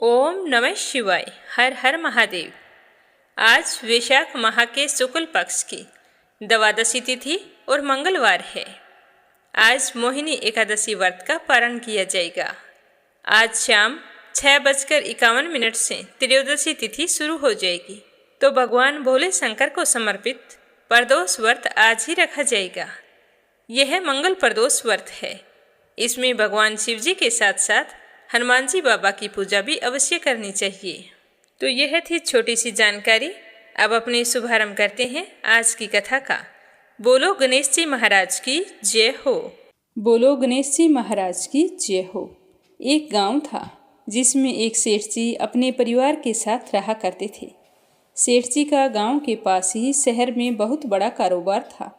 ओम नमः शिवाय। हर हर महादेव। आज वैशाख माह के शुक्ल पक्ष की द्वादशी तिथि और मंगलवार है। आज मोहिनी एकादशी व्रत का पारण किया जाएगा। आज शाम 6:51 से त्रयोदशी तिथि शुरू हो जाएगी। तो भगवान भोले शंकर को समर्पित प्रदोष व्रत आज ही रखा जाएगा। यह मंगल प्रदोष व्रत है। इसमें भगवान शिव जी के साथ साथ हनुमान जी बाबा की पूजा भी अवश्य करनी चाहिए। तो यह थी छोटी सी जानकारी। अब अपने शुभारंभ करते हैं आज की कथा का। बोलो गणेश जी महाराज की जय हो। बोलो गणेश जी महाराज की जय हो। एक गांव था जिसमें एक सेठ जी अपने परिवार के साथ रहा करते थे। सेठ जी का गांव के पास ही शहर में बहुत बड़ा कारोबार था।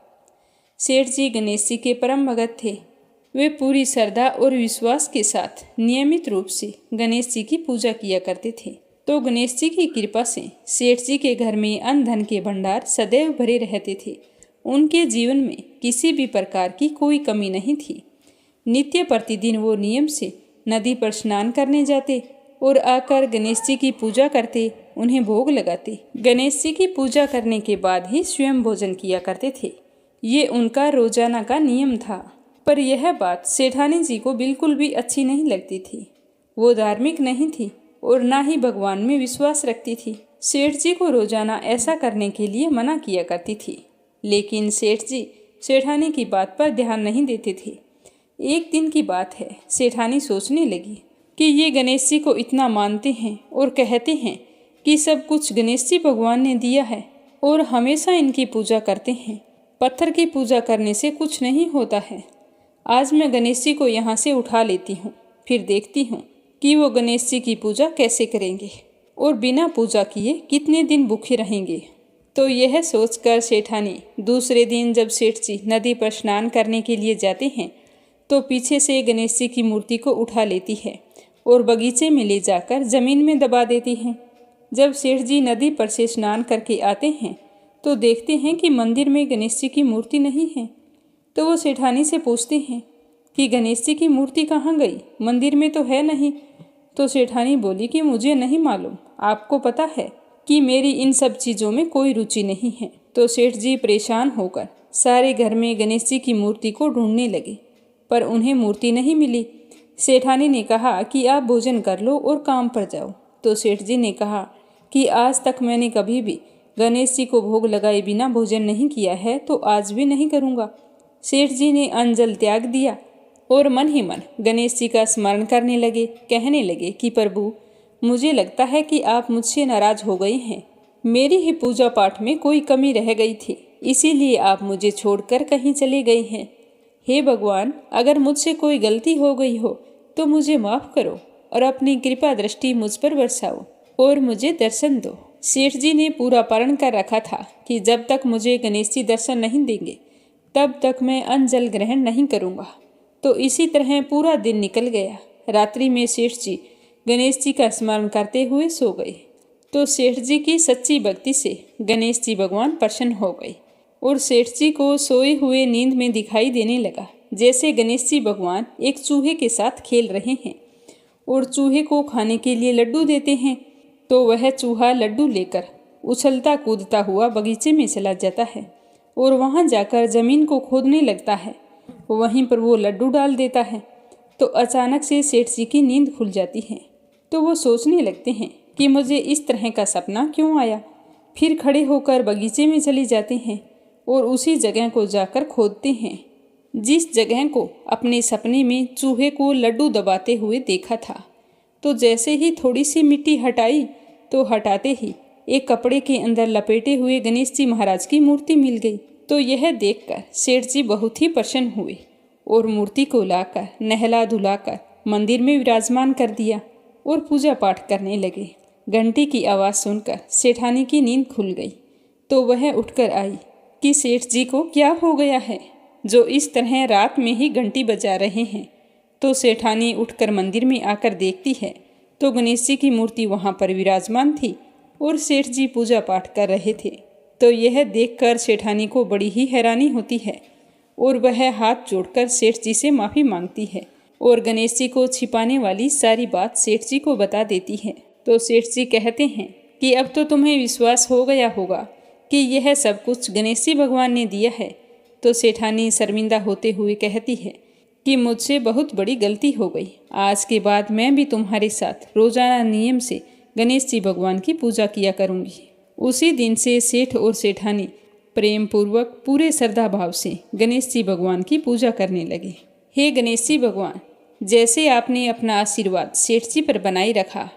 सेठ जी गणेश जी के परम भगत थे। वे पूरी श्रद्धा और विश्वास के साथ नियमित रूप से गणेश जी की पूजा किया करते थे। तो गणेश जी की कृपा से सेठ जी के घर में अन्न धन के भंडार सदैव भरे रहते थे। उनके जीवन में किसी भी प्रकार की कोई कमी नहीं थी। नित्य प्रतिदिन वो नियम से नदी पर स्नान करने जाते और आकर गणेश जी की पूजा करते, उन्हें भोग लगाते। गणेश जी की पूजा करने के बाद ही स्वयं भोजन किया करते थे। ये उनका रोजाना का नियम था। पर यह बात सेठानी जी को बिल्कुल भी अच्छी नहीं लगती थी। वो धार्मिक नहीं थी और ना ही भगवान में विश्वास रखती थी। सेठ जी को रोजाना ऐसा करने के लिए मना किया करती थी, लेकिन सेठ जी सेठानी की बात पर ध्यान नहीं देते थे। एक दिन की बात है, सेठानी सोचने लगी कि ये गणेश जी को इतना मानते हैं और कहते हैं कि सब कुछ गणेश जी भगवान ने दिया है और हमेशा इनकी पूजा करते हैं। पत्थर की पूजा करने से कुछ नहीं होता है। आज मैं गणेश जी को यहाँ से उठा लेती हूँ, फिर देखती हूँ कि वो गणेश जी की पूजा कैसे करेंगे और बिना पूजा किए कितने दिन भूखे रहेंगे। तो यह सोचकर सेठानी दूसरे दिन जब सेठ जी नदी पर स्नान करने के लिए जाते हैं तो पीछे से गणेश जी की मूर्ति को उठा लेती है और बगीचे में ले जाकर जमीन में दबा देती है। जब सेठ जी नदी पर से स्नान करके आते हैं तो देखते हैं कि मंदिर में गणेश जी की मूर्ति नहीं है। तो वो सेठानी से पूछते हैं कि गणेश जी की मूर्ति कहाँ गई, मंदिर में तो है नहीं। तो सेठानी बोली कि मुझे नहीं मालूम, आपको पता है कि मेरी इन सब चीज़ों में कोई रुचि नहीं है। तो सेठ जी परेशान होकर सारे घर में गणेश जी की मूर्ति को ढूंढने लगे, पर उन्हें मूर्ति नहीं मिली। सेठानी ने कहा कि आप भोजन कर लो और काम पर जाओ। तो सेठ जी ने कहा कि आज तक मैंने कभी भी गणेश जी को भोग लगाए बिना भोजन नहीं किया है, तो आज भी नहीं करूँगा। सेठ जी ने अन्न जल त्याग दिया और मन ही मन गणेश जी का स्मरण करने लगे। कहने लगे कि प्रभु, मुझे लगता है कि आप मुझसे नाराज हो गए हैं। मेरी ही पूजा पाठ में कोई कमी रह गई थी, इसीलिए आप मुझे छोड़कर कहीं चले गए हैं। हे भगवान, अगर मुझसे कोई गलती हो गई हो तो मुझे माफ़ करो और अपनी कृपा दृष्टि मुझ पर बरसाओ और मुझे दर्शन दो। सेठ जी ने पूरा प्रण कर रखा था कि जब तक मुझे गणेश जी दर्शन नहीं देंगे तब तक मैं अन्न जल ग्रहण नहीं करूँगा। तो इसी तरह पूरा दिन निकल गया। रात्रि में सेठ जी गणेश जी का स्मरण करते हुए सो गए। तो सेठ जी की सच्ची भक्ति से गणेश जी भगवान प्रसन्न हो गए और सेठ जी को सोए हुए नींद में दिखाई देने लगा जैसे गणेश जी भगवान एक चूहे के साथ खेल रहे हैं और चूहे को खाने के लिए लड्डू देते हैं। तो वह चूहा लड्डू लेकर उछलता कूदता हुआ बगीचे में चला जाता है और वहाँ जाकर ज़मीन को खोदने लगता है। वहीं पर वो लड्डू डाल देता है। तो अचानक से सेठ जी की नींद खुल जाती है। तो वो सोचने लगते हैं कि मुझे इस तरह का सपना क्यों आया। फिर खड़े होकर बगीचे में चले जाते हैं और उसी जगह को जाकर खोदते हैं जिस जगह को अपने सपने में चूहे को लड्डू दबाते हुए देखा था। तो जैसे ही थोड़ी सी मिट्टी हटाई तो हटाते ही एक कपड़े के अंदर लपेटे हुए गणेश जी महाराज की मूर्ति मिल गई। तो यह देखकर सेठ जी बहुत ही प्रसन्न हुए और मूर्ति को लाकर नहला धुलाकर मंदिर में विराजमान कर दिया और पूजा पाठ करने लगे। घंटी की आवाज़ सुनकर सेठानी की नींद खुल गई। तो वह उठकर आई कि सेठ जी को क्या हो गया है जो इस तरह रात में ही घंटी बजा रहे हैं। तो सेठानी उठकर मंदिर में आकर देखती है तो गणेश जी की मूर्ति वहाँ पर विराजमान थी और सेठ जी पूजा पाठ कर रहे थे। तो यह देखकर सेठानी को बड़ी ही हैरानी होती है और वह हाथ जोड़कर सेठ जी से माफ़ी मांगती है और गणेश जी को छिपाने वाली सारी बात सेठ जी को बता देती है। तो सेठ जी कहते हैं कि अब तो तुम्हें विश्वास हो गया होगा कि यह सब कुछ गणेश जी भगवान ने दिया है। तो सेठानी शर्मिंदा होते हुए कहती है कि मुझसे बहुत बड़ी गलती हो गई। आज के बाद मैं भी तुम्हारे साथ रोजाना नियम से गणेश जी भगवान की पूजा किया करूंगी। उसी दिन से सेठ और सेठानी प्रेम पूर्वक पूरे श्रद्धा भाव से गणेश जी भगवान की पूजा करने लगे। हे गणेश जी भगवान, जैसे आपने अपना आशीर्वाद सेठ जी पर बनाए रखा,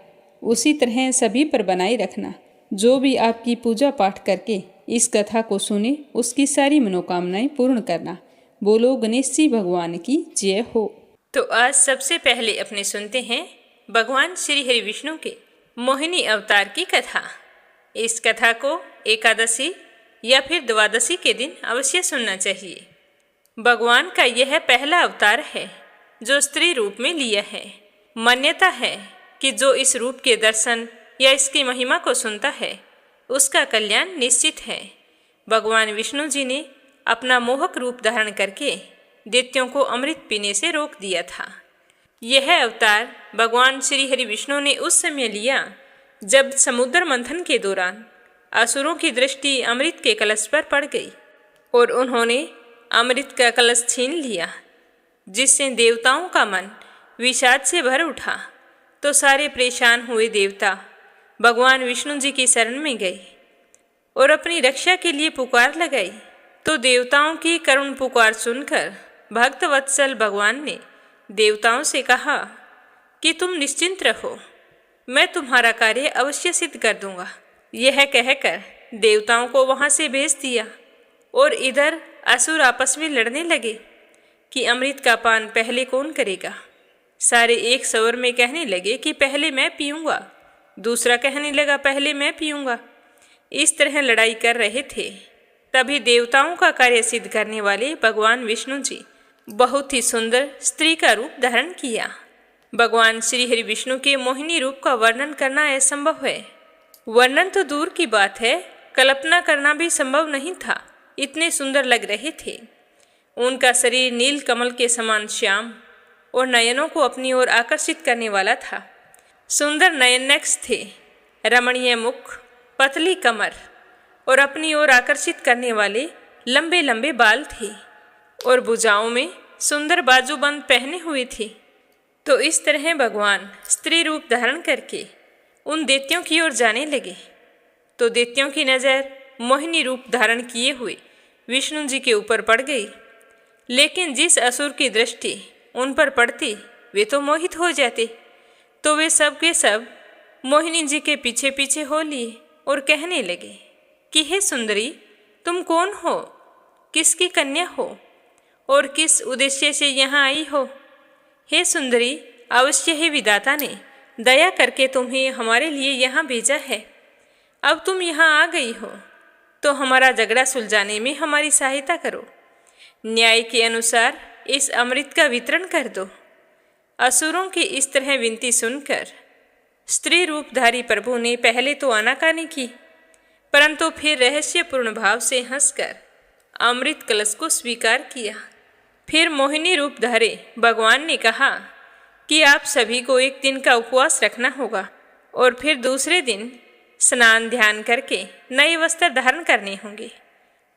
उसी तरह सभी पर बनाए रखना। जो भी आपकी पूजा पाठ करके इस कथा को सुने, उसकी सारी मनोकामनाएं पूर्ण करना। बोलो गणेश जी भगवान की जय हो। तो आज सबसे पहले अपने सुनते हैं भगवान श्री हरि विष्णु के मोहिनी अवतार की कथा। इस कथा को एकादशी या फिर द्वादशी के दिन अवश्य सुनना चाहिए। भगवान का यह पहला अवतार है जो स्त्री रूप में लिया है। मान्यता है कि जो इस रूप के दर्शन या इसकी महिमा को सुनता है, उसका कल्याण निश्चित है। भगवान विष्णु जी ने अपना मोहक रूप धारण करके दैत्यों को अमृत पीने से रोक दिया था। यह अवतार भगवान श्री हरि विष्णु ने उस समय लिया जब समुद्र मंथन के दौरान असुरों की दृष्टि अमृत के कलश पर पड़ गई और उन्होंने अमृत का कलश छीन लिया, जिससे देवताओं का मन विषाद से भर उठा। तो सारे परेशान हुए देवता भगवान विष्णु जी की शरण में गए और अपनी रक्षा के लिए पुकार लगाई। तो देवताओं की करुण पुकार सुनकर भक्त वत्सल भगवान ने देवताओं से कहा कि तुम निश्चिंत रहो, मैं तुम्हारा कार्य अवश्य सिद्ध कर दूंगा। यह कहकर देवताओं को वहां से भेज दिया और इधर असुर आपस में लड़ने लगे कि अमृत का पान पहले कौन करेगा। सारे एक स्वर में कहने लगे कि पहले मैं पीऊंगा, दूसरा कहने लगा पहले मैं पीऊंगा। इस तरह लड़ाई कर रहे थे। तभी देवताओं का कार्य सिद्ध करने वाले भगवान विष्णु जी बहुत ही सुंदर स्त्री का रूप धारण किया। भगवान श्री हरि विष्णु के मोहिनी रूप का वर्णन करना असंभव है। वर्णन तो दूर की बात है, कल्पना करना भी संभव नहीं था। इतने सुंदर लग रहे थे। उनका शरीर नील कमल के समान श्याम और नयनों को अपनी ओर आकर्षित करने वाला था। सुंदर नयननेक्ष थे, रमणीय मुख, पतली कमर और अपनी ओर आकर्षित करने वाले लंबे लंबे बाल थे और भुजाओं में सुंदर बाजूबंद पहने हुए थे। तो इस तरह भगवान स्त्री रूप धारण करके उन दैत्यों की ओर जाने लगे। तो दैत्यों की नज़र मोहिनी रूप धारण किए हुए विष्णु जी के ऊपर पड़ गई। लेकिन जिस असुर की दृष्टि उन पर पड़ती, वे तो मोहित हो जाते। तो वे सब के सब मोहिनी जी के पीछे पीछे हो लिए और कहने लगे कि हे सुंदरी, तुम कौन हो, किसकी कन्या हो और किस उद्देश्य से यहाँ आई हो। हे सुंदरी, अवश्य ही विधाता ने दया करके तुम्हें हमारे लिए यहाँ भेजा है। अब तुम यहाँ आ गई हो तो हमारा झगड़ा सुलझाने में हमारी सहायता करो। न्याय के अनुसार इस अमृत का वितरण कर दो। असुरों की इस तरह विनती सुनकर स्त्री रूपधारी प्रभु ने पहले तो आनाकानी की, परंतु फिर रहस्यपूर्ण भाव से हंसकर अमृत कलश को स्वीकार किया। फिर मोहिनी रूप धारे भगवान ने कहा कि आप सभी को एक दिन का उपवास रखना होगा और फिर दूसरे दिन स्नान ध्यान करके नए वस्त्र धारण करने होंगे।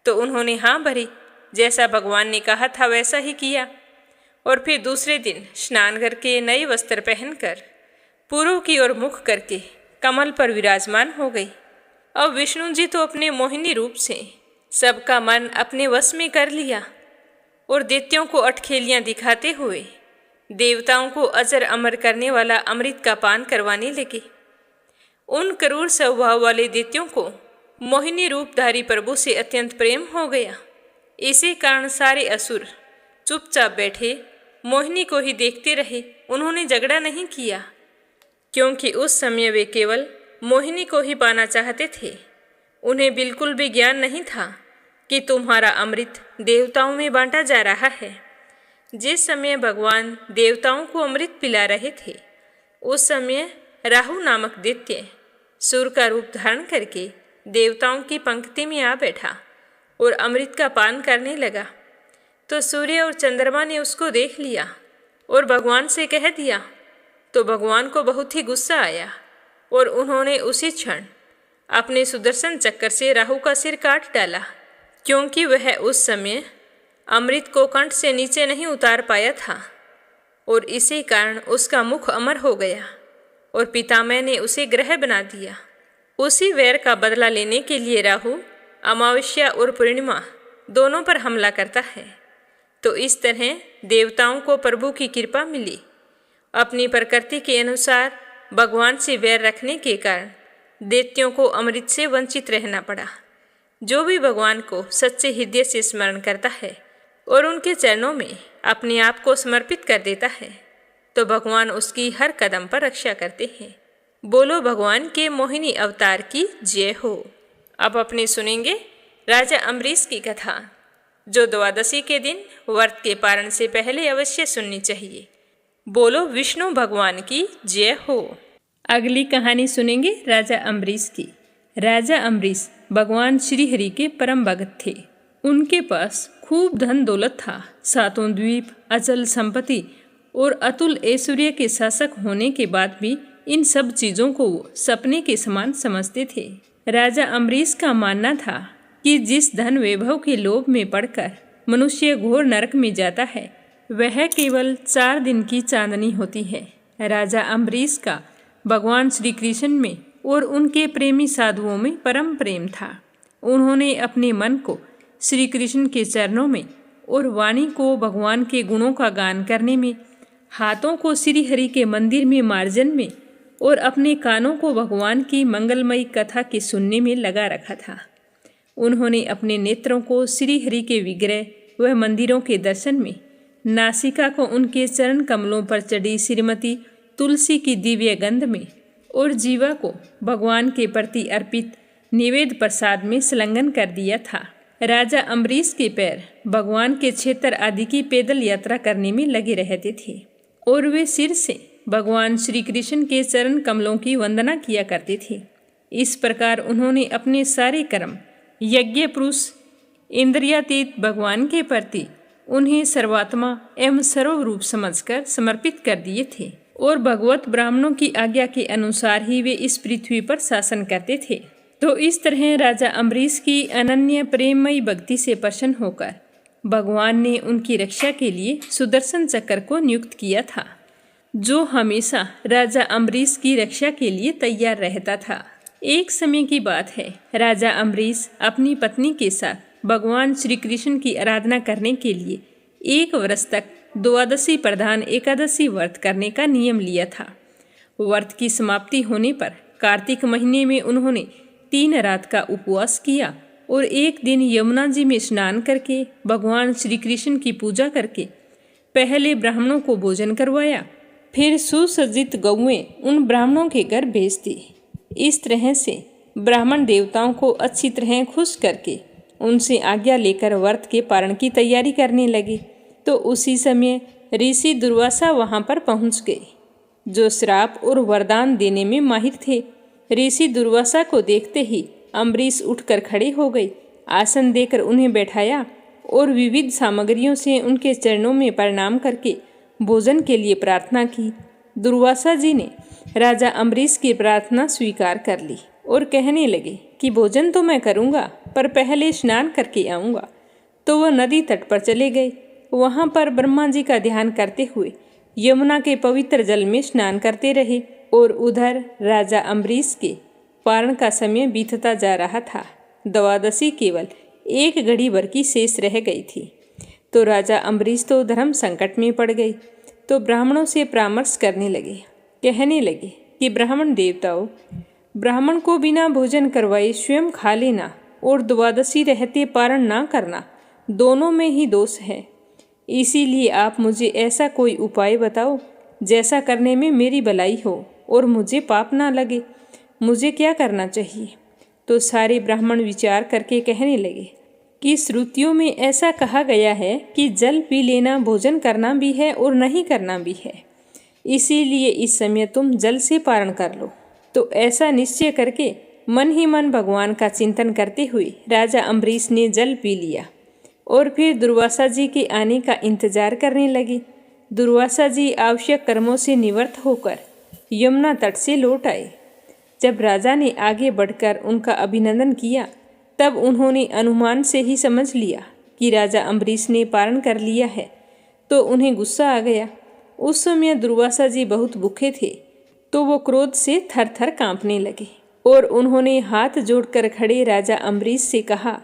तो उन्होंने हाँ भरी, जैसा भगवान ने कहा था वैसा ही किया और फिर दूसरे दिन स्नान करके नए वस्त्र पहनकर पूर्व की ओर मुख करके कमल पर विराजमान हो गई। अब विष्णु जी तो अपने मोहिनी रूप से सबका मन अपने वश में कर लिया और दैत्यों को अटखेलियां दिखाते हुए देवताओं को अजर अमर करने वाला अमृत का पान करवाने लगे। उन क्रूर स्वभाव वाले दैत्यों को मोहिनी रूपधारी प्रभु से अत्यंत प्रेम हो गया। इसी कारण सारे असुर चुपचाप बैठे मोहिनी को ही देखते रहे। उन्होंने झगड़ा नहीं किया, क्योंकि उस समय वे केवल मोहिनी को ही पाना चाहते थे। उन्हें बिल्कुल भी ज्ञान नहीं था कि तुम्हारा अमृत देवताओं में बांटा जा रहा है। जिस समय भगवान देवताओं को अमृत पिला रहे थे, उस समय राहु नामक दैत्य सूर का रूप धारण करके देवताओं की पंक्ति में आ बैठा और अमृत का पान करने लगा। तो सूर्य और चंद्रमा ने उसको देख लिया और भगवान से कह दिया, तो भगवान को बहुत ही गुस्सा आया और उन्होंने उसी क्षण अपने सुदर्शन चक्र से राहु का सिर काट डाला, क्योंकि वह उस समय अमृत को कंठ से नीचे नहीं उतार पाया था और इसी कारण उसका मुख अमर हो गया और पितामह ने उसे ग्रह बना दिया। उसी वैर का बदला लेने के लिए राहु अमावस्या और पूर्णिमा दोनों पर हमला करता है। तो इस तरह देवताओं को प्रभु की कृपा मिली। अपनी प्रकृति के अनुसार भगवान से वैर रखने के कारण दैत्यों को अमृत से वंचित रहना पड़ा। जो भी भगवान को सच्चे हृदय से स्मरण करता है और उनके चरणों में अपने आप को समर्पित कर देता है, तो भगवान उसकी हर कदम पर रक्षा करते हैं। बोलो भगवान के मोहिनी अवतार की जय हो। अब अपने सुनेंगे राजा अम्बरीश की कथा, जो द्वादशी के दिन व्रत के पारण से पहले अवश्य सुननी चाहिए। बोलो विष्णु भगवान की जय हो। अगली कहानी सुनेंगे राजा अम्बरीश की। राजा अम्बरीश भगवान श्री हरि के परम भगत थे। उनके पास खूब धन दौलत था। सातों द्वीप, अचल संपत्ति और अतुल ऐश्वर्य के शासक होने के बाद भी इन सब चीज़ों को वो सपने के समान समझते थे। राजा अम्बरीश का मानना था कि जिस धन वैभव के लोभ में पड़कर मनुष्य घोर नरक में जाता है, वह केवल 4 दिन की चांदनी होती है। राजा अम्बरीश का भगवान श्री कृष्ण में और उनके प्रेमी साधुओं में परम प्रेम था। उन्होंने अपने मन को श्री कृष्ण के चरणों में और वाणी को भगवान के गुणों का गान करने में, हाथों को श्री हरि के मंदिर में मार्जन में और अपने कानों को भगवान की मंगलमयी कथा के सुनने में लगा रखा था। उन्होंने अपने नेत्रों को श्री हरि के विग्रह व मंदिरों के दर्शन में, नासिका को उनके चरण कमलों पर चढ़ी श्रीमती तुलसी की दिव्य गंध में और जीवा को भगवान के प्रति अर्पित निवेद प्रसाद में संलग्न कर दिया था। राजा अम्बरीश के पैर भगवान के क्षेत्र आदि की पैदल यात्रा करने में लगे रहते थे और वे सिर से भगवान श्री कृष्ण के चरण कमलों की वंदना किया करते थे। इस प्रकार उन्होंने अपने सारे कर्म यज्ञ पुरुष इंद्रियातीत भगवान के प्रति उन्हें सर्वात्मा एवं सर्वरूप समझकर समर्पित कर दिए थे और भगवत ब्राह्मणों की आज्ञा के अनुसार ही वे इस पृथ्वी पर शासन करते थे। तो इस तरह राजा अम्बरीश की अनन्य प्रेममयी भक्ति से प्रसन्न होकर भगवान ने उनकी रक्षा के लिए सुदर्शन चक्र को नियुक्त किया था, जो हमेशा राजा अम्बरीश की रक्षा के लिए तैयार रहता था। एक समय की बात है, राजा अम्बरीश अपनी पत्नी के साथ भगवान श्री कृष्ण की आराधना करने के लिए 1 वर्ष तक द्वादशी प्रधान एकादशी व्रत करने का नियम लिया था। व्रत की समाप्ति होने पर कार्तिक महीने में उन्होंने 3 रात का उपवास किया और एक दिन यमुना जी में स्नान करके भगवान श्री कृष्ण की पूजा करके पहले ब्राह्मणों को भोजन करवाया, फिर सुसज्जित गौएं उन ब्राह्मणों के घर भेज दी। इस तरह से ब्राह्मण देवताओं को अच्छी तरह खुश करके उनसे आज्ञा लेकर व्रत के पारण की तैयारी करने लगे। तो उसी समय ऋषि दुर्वासा वहां पर पहुंच गए, जो श्राप और वरदान देने में माहिर थे। ऋषि दुर्वासा को देखते ही अम्बरीश उठकर खड़े हो गए, आसन देकर उन्हें बैठाया और विविध सामग्रियों से उनके चरणों में प्रणाम करके भोजन के लिए प्रार्थना की। दुर्वासा जी ने राजा अम्बरीश की प्रार्थना स्वीकार कर ली और कहने लगे कि भोजन तो मैं करूँगा, पर पहले स्नान करके आऊँगा। तो वह नदी तट पर चले गए। वहाँ पर ब्रह्मा जी का ध्यान करते हुए यमुना के पवित्र जल में स्नान करते रहे और उधर राजा अम्बरीश के पारण का समय बीतता जा रहा था। द्वादशी केवल 1 घड़ी भर की शेष रह गई थी। तो राजा अम्बरीश तो धर्म संकट में पड़ गए। तो ब्राह्मणों से परामर्श करने लगे, कहने लगे कि ब्राह्मण देवताओं, ब्राह्मण को बिना भोजन करवाए स्वयं खा लेना और द्वादशी रहते पारण ना करना, दोनों में ही दोष है। इसीलिए आप मुझे ऐसा कोई उपाय बताओ जैसा करने में मेरी भलाई हो और मुझे पाप ना लगे। मुझे क्या करना चाहिए? तो सारे ब्राह्मण विचार करके कहने लगे कि श्रुतियों में ऐसा कहा गया है कि जल पी लेना भोजन करना भी है और नहीं करना भी है। इसीलिए इस समय तुम जल से पारण कर लो। तो ऐसा निश्चय करके मन ही मन भगवान का चिंतन करते हुए राजा अम्बरीश ने जल पी लिया और फिर दुर्वासा जी के आने का इंतजार करने लगे। दुर्वासा जी आवश्यक कर्मों से निवृत्त होकर यमुना तट से लौट आए। जब राजा ने आगे बढ़कर उनका अभिनंदन किया तब उन्होंने अनुमान से ही समझ लिया कि राजा अम्बरीश ने पारण कर लिया है, तो उन्हें गुस्सा आ गया। उस समय दुर्वासा जी बहुत भूखे थे, तो वो क्रोध से थर थर कांपने लगे और उन्होंने हाथ जोड़कर खड़े राजा अम्बरीश से कहा,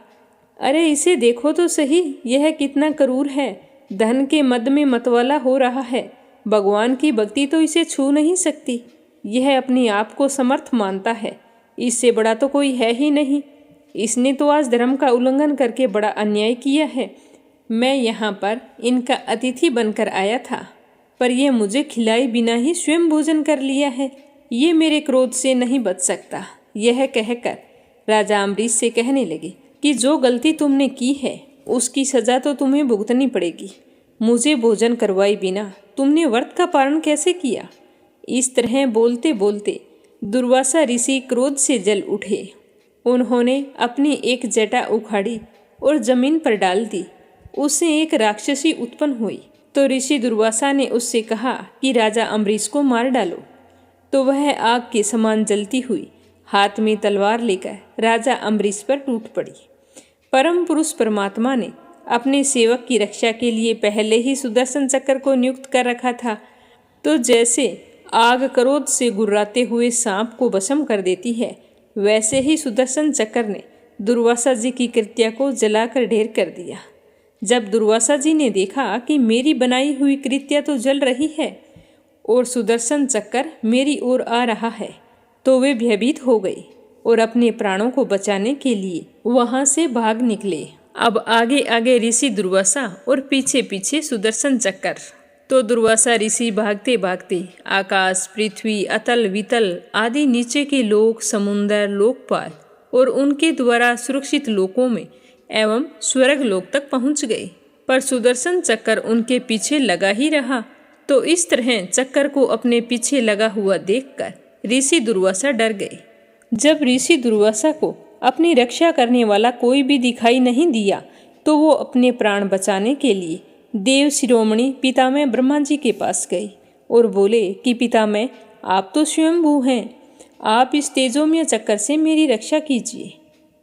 अरे इसे देखो तो सही, यह कितना क्रूर है, धन के मद में मतवाला हो रहा है। भगवान की भक्ति तो इसे छू नहीं सकती। यह अपने आप को समर्थ मानता है, इससे बड़ा तो कोई है ही नहीं। इसने तो आज धर्म का उल्लंघन करके बड़ा अन्याय किया है। मैं यहाँ पर इनका अतिथि बनकर आया था, पर यह मुझे खिलाए बिना ही स्वयं भोजन कर लिया है। ये मेरे क्रोध से नहीं बच सकता। यह कहकर राजा अम्बरीश से कहने लगे कि जो गलती तुमने की है उसकी सजा तो तुम्हें भुगतनी पड़ेगी। मुझे भोजन करवाए बिना तुमने व्रत का पालन कैसे किया? इस तरह बोलते बोलते दुर्वासा ऋषि क्रोध से जल उठे। उन्होंने अपनी एक जटा उखाड़ी और जमीन पर डाल दी। उससे एक राक्षसी उत्पन्न हुई, तो ऋषि दुर्वासा ने उससे कहा कि राजा अम्बरीश को मार डालो। तो वह आग के समान जलती हुई हाथ में तलवार लेकर राजा अम्बरीश पर टूट पड़ी। परम पुरुष परमात्मा ने अपने सेवक की रक्षा के लिए पहले ही सुदर्शन चक्र को नियुक्त कर रखा था। तो जैसे आग क्रोध से गुर्राते हुए सांप को भस्म कर देती है, वैसे ही सुदर्शन चक्र ने दुर्वासा जी की कृत्या को जलाकर ढेर कर दिया। जब दुर्वासा जी ने देखा कि मेरी बनाई हुई कृत्या तो जल रही है और सुदर्शन चक्र मेरी ओर आ रहा है, तो वे भयभीत हो गए और अपने प्राणों को बचाने के लिए वहां से भाग निकले। अब आगे आगे ऋषि दुर्वासा और पीछे पीछे सुदर्शन चक्र। तो दुर्वासा ऋषि भागते भागते आकाश, पृथ्वी, अतल वितल आदि नीचे के लोक, समुंदर, लोकपाल और उनके द्वारा सुरक्षित लोकों में एवं स्वर्ग लोक तक पहुंच गए। पर सुदर्शन चक्र उनके पीछे लगा ही रहा। तो इस तरह चक्र को अपने पीछे लगा हुआ देखकर ऋषि दुर्वासा डर गए। जब ऋषि दुर्वासा को अपनी रक्षा करने वाला कोई भी दिखाई नहीं दिया, तो वो अपने प्राण बचाने के लिए देव शिरोमणि पितामह ब्रह्मा जी के पास गए और बोले कि पितामह, आप तो स्वयंभू हैं, आप इस तेजोमय चक्कर से मेरी रक्षा कीजिए।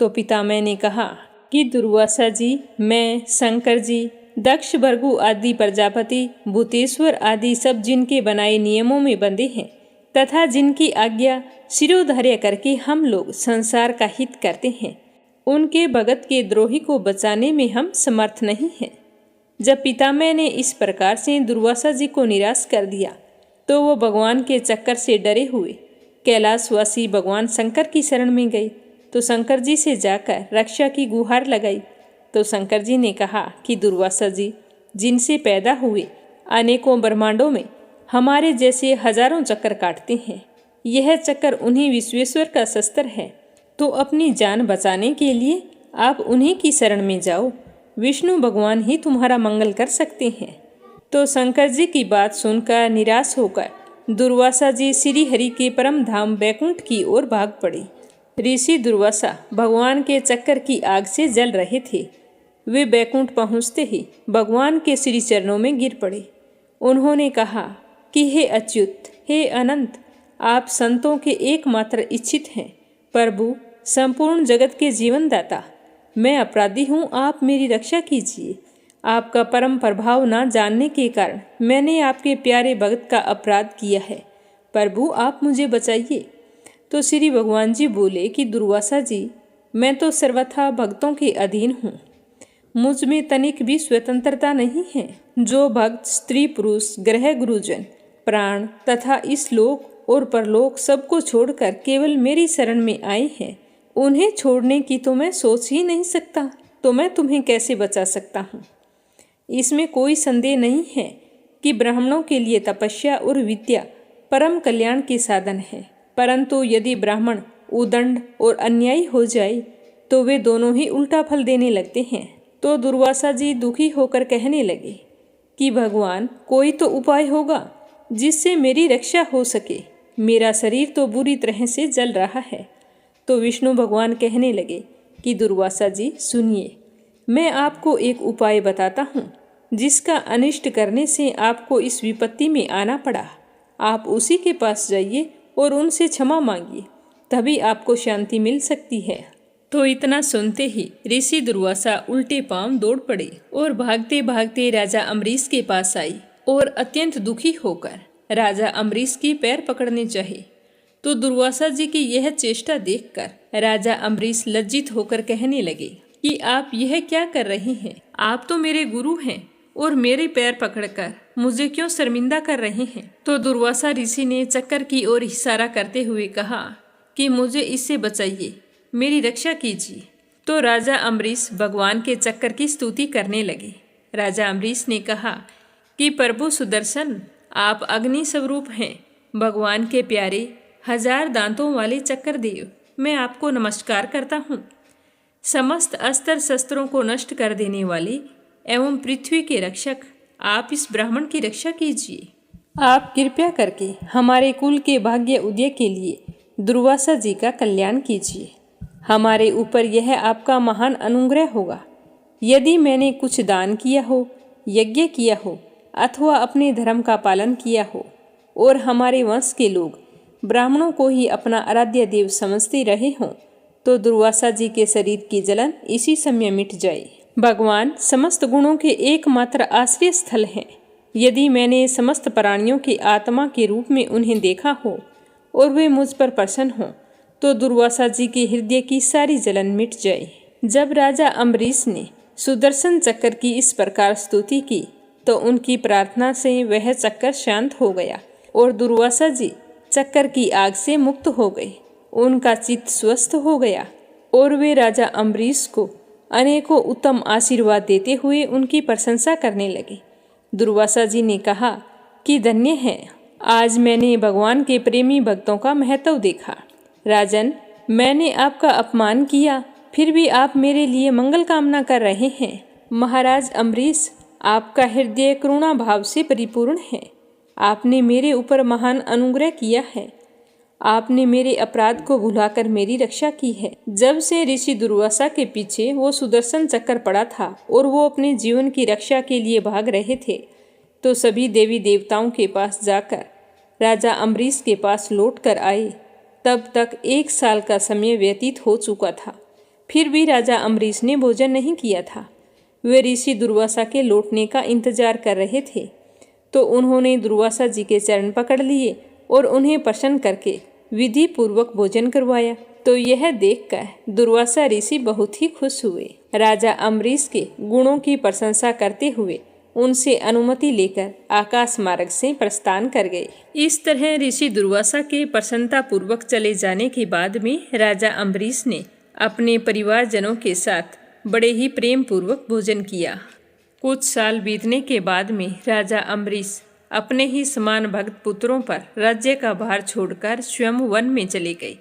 तो पितामह ने कहा कि दुर्वासा जी, मैं, शंकर जी, दक्ष, भृगु आदि प्रजापति, भूतेश्वर आदि सब जिनके बनाए नियमों में बंधे हैं तथा जिनकी आज्ञा शिरोधार्य करके हम लोग संसार का हित करते हैं, उनके भगत के द्रोही को बचाने में हम समर्थ नहीं हैं। जब पितामह ने इस प्रकार से दुर्वासा जी को निराश कर दिया, तो वो भगवान के चक्कर से डरे हुए कैलाशवासी भगवान शंकर की शरण में गई। तो शंकर जी से जाकर रक्षा की गुहार लगाई। तो शंकर जी ने कहा कि दुर्वासा जी, जिनसे पैदा हुए अनेकों ब्रह्मांडों में हमारे जैसे हजारों चक्कर काटते हैं, यह चक्कर उन्हीं विश्वेश्वर का शस्त्र है। तो अपनी जान बचाने के लिए आप उन्हीं की शरण में जाओ। विष्णु भगवान ही तुम्हारा मंगल कर सकते हैं। तो शंकर जी की बात सुनकर निराश होकर दुर्वासा जी श्री हरि के परम धाम बैकुंठ की ओर भाग पड़े। ऋषि दुर्वासा भगवान के चक्कर की आग से जल रहे थे। वे बैकुंठ पहुँचते ही भगवान के श्री चरणों में गिर पड़े। उन्होंने कहा कि हे अच्युत, हे अनंत, आप संतों के एकमात्र इच्छित हैं। प्रभु, संपूर्ण जगत के जीवनदाता, मैं अपराधी हूँ, आप मेरी रक्षा कीजिए। आपका परम प्रभाव न जानने के कारण मैंने आपके प्यारे भक्त का अपराध किया है। प्रभु, आप मुझे बचाइए। तो श्री भगवान जी बोले कि दुर्वासा जी, मैं तो सर्वथा भक्तों के अधीन हूँ, मुझ में तनिक भी स्वतंत्रता नहीं है। जो भक्त स्त्री पुरुष, ग्रह गुरुजन, प्राण तथा इस लोक और परलोक सबको छोड़कर केवल मेरी शरण में आए हैं, उन्हें छोड़ने की तो मैं सोच ही नहीं सकता। तो मैं तुम्हें कैसे बचा सकता हूँ? इसमें कोई संदेह नहीं है कि ब्राह्मणों के लिए तपस्या और विद्या परम कल्याण के साधन है, परंतु यदि ब्राह्मण उदंड और अन्यायी हो जाए तो वे दोनों ही उल्टा फल देने लगते हैं। तो दुर्वासा जी दुखी होकर कहने लगे कि भगवान, कोई तो उपाय होगा जिससे मेरी रक्षा हो सके। मेरा शरीर तो बुरी तरह से जल रहा है। तो विष्णु भगवान कहने लगे कि दुर्वासा जी सुनिए, मैं आपको एक उपाय बताता हूँ। जिसका अनिष्ट करने से आपको इस विपत्ति में आना पड़ा, आप उसी के पास जाइए और उनसे क्षमा मांगिए, तभी आपको शांति मिल सकती है। तो इतना सुनते ही ऋषि दुर्वासा उल्टे पांव दौड़ पड़े और भागते भागते राजा अम्बरीश के पास आई और अत्यंत दुखी होकर राजा अम्बरीश की पैर पकड़ने चाहे। तो दुर्वासा जी की यह चेष्टा देखकर राजा अम्बरीश लज्जित होकर कहने लगे कि आप यह क्या कर रहे हैं? आप तो मेरे गुरु हैं और मेरे पैर पकड़कर मुझे क्यों शर्मिंदा कर रहे हैं? तो दुर्वासा ऋषि ने चक्कर की ओर इशारा करते हुए कहा कि मुझे इससे बचाइए, मेरी रक्षा कीजिए। तो राजा अम्बरीश भगवान के चक्कर की स्तुति करने लगे। राजा अम्बरीश ने कहा कि प्रभु सुदर्शन, आप अग्नि स्वरूप हैं, भगवान के प्यारे 1000 दांतों वाले चक्कर देव, मैं आपको नमस्कार करता हूँ। समस्त अस्त्र शस्त्रों को नष्ट कर देने वाले एवं पृथ्वी के रक्षक, आप इस ब्राह्मण की रक्षा कीजिए। आप कृपया करके हमारे कुल के भाग्य उदय के लिए दुर्वासा जी का कल्याण कीजिए। हमारे ऊपर यह आपका महान अनुग्रह होगा। यदि मैंने कुछ दान किया हो, यज्ञ किया हो अथवा अपने धर्म का पालन किया हो और हमारे वंश के लोग ब्राह्मणों को ही अपना आराध्य देव समझते रहे हों, तो दुर्वासा जी के शरीर की जलन इसी समय मिट जाए। भगवान समस्त गुणों के एकमात्र आश्रय स्थल हैं। यदि मैंने समस्त प्राणियों की आत्मा के रूप में उन्हें देखा हो और वे मुझ पर प्रसन्न हों, तो दुर्वासा जी के हृदय की सारी जलन मिट जाए। जब राजा अम्बरीश ने सुदर्शन चक्कर की इस प्रकार स्तुति की, तो उनकी प्रार्थना से वह चक्कर शांत हो गया और दुर्वासा जी चक्कर की आग से मुक्त हो गए। उनका चित्त स्वस्थ हो गया और वे राजा अम्बरीश को अनेकों उत्तम आशीर्वाद देते हुए उनकी प्रशंसा करने लगे। दुर्वासा जी ने कहा कि धन्य है, आज मैंने भगवान के प्रेमी भक्तों का महत्व देखा। राजन, मैंने आपका अपमान किया, फिर भी आप मेरे लिए मंगल कामना कर रहे हैं। महाराज अम्बरीश, आपका हृदय करुणा भाव से परिपूर्ण है। आपने मेरे ऊपर महान अनुग्रह किया है। आपने मेरे अपराध को भुलाकर मेरी रक्षा की है। जब से ऋषि दुर्वासा के पीछे वो सुदर्शन चक्कर पड़ा था और वो अपने जीवन की रक्षा के लिए भाग रहे थे, तो सभी देवी देवताओं के पास जाकर राजा अम्बरीश के पास लौट कर आए। तब तक 1 साल का समय व्यतीत हो चुका था। फिर भी राजा अम्बरीश ने भोजन नहीं किया था। वे ऋषि दुर्वासा के लौटने का इंतजार कर रहे थे। तो उन्होंने दुर्वासा जी के चरण पकड़ लिए और उन्हें प्रसन्न करके विधि पूर्वक भोजन करवाया। तो यह देखकर दुर्वासा ऋषि बहुत ही खुश हुए। राजा अम्बरीश के गुणों की प्रशंसा करते हुए उनसे अनुमति लेकर आकाश मार्ग से प्रस्थान कर गए। इस तरह ऋषि दुर्वासा के प्रसन्नता पूर्वक चले जाने के बाद में राजा अम्बरीश ने अपने परिवारजनों के साथ बड़े ही प्रेम पूर्वक भोजन किया। कुछ साल बीतने के बाद में राजा अम्बरीश अपने ही समान भक्त पुत्रों पर राज्य का भार छोड़कर स्वयं वन में चले गए।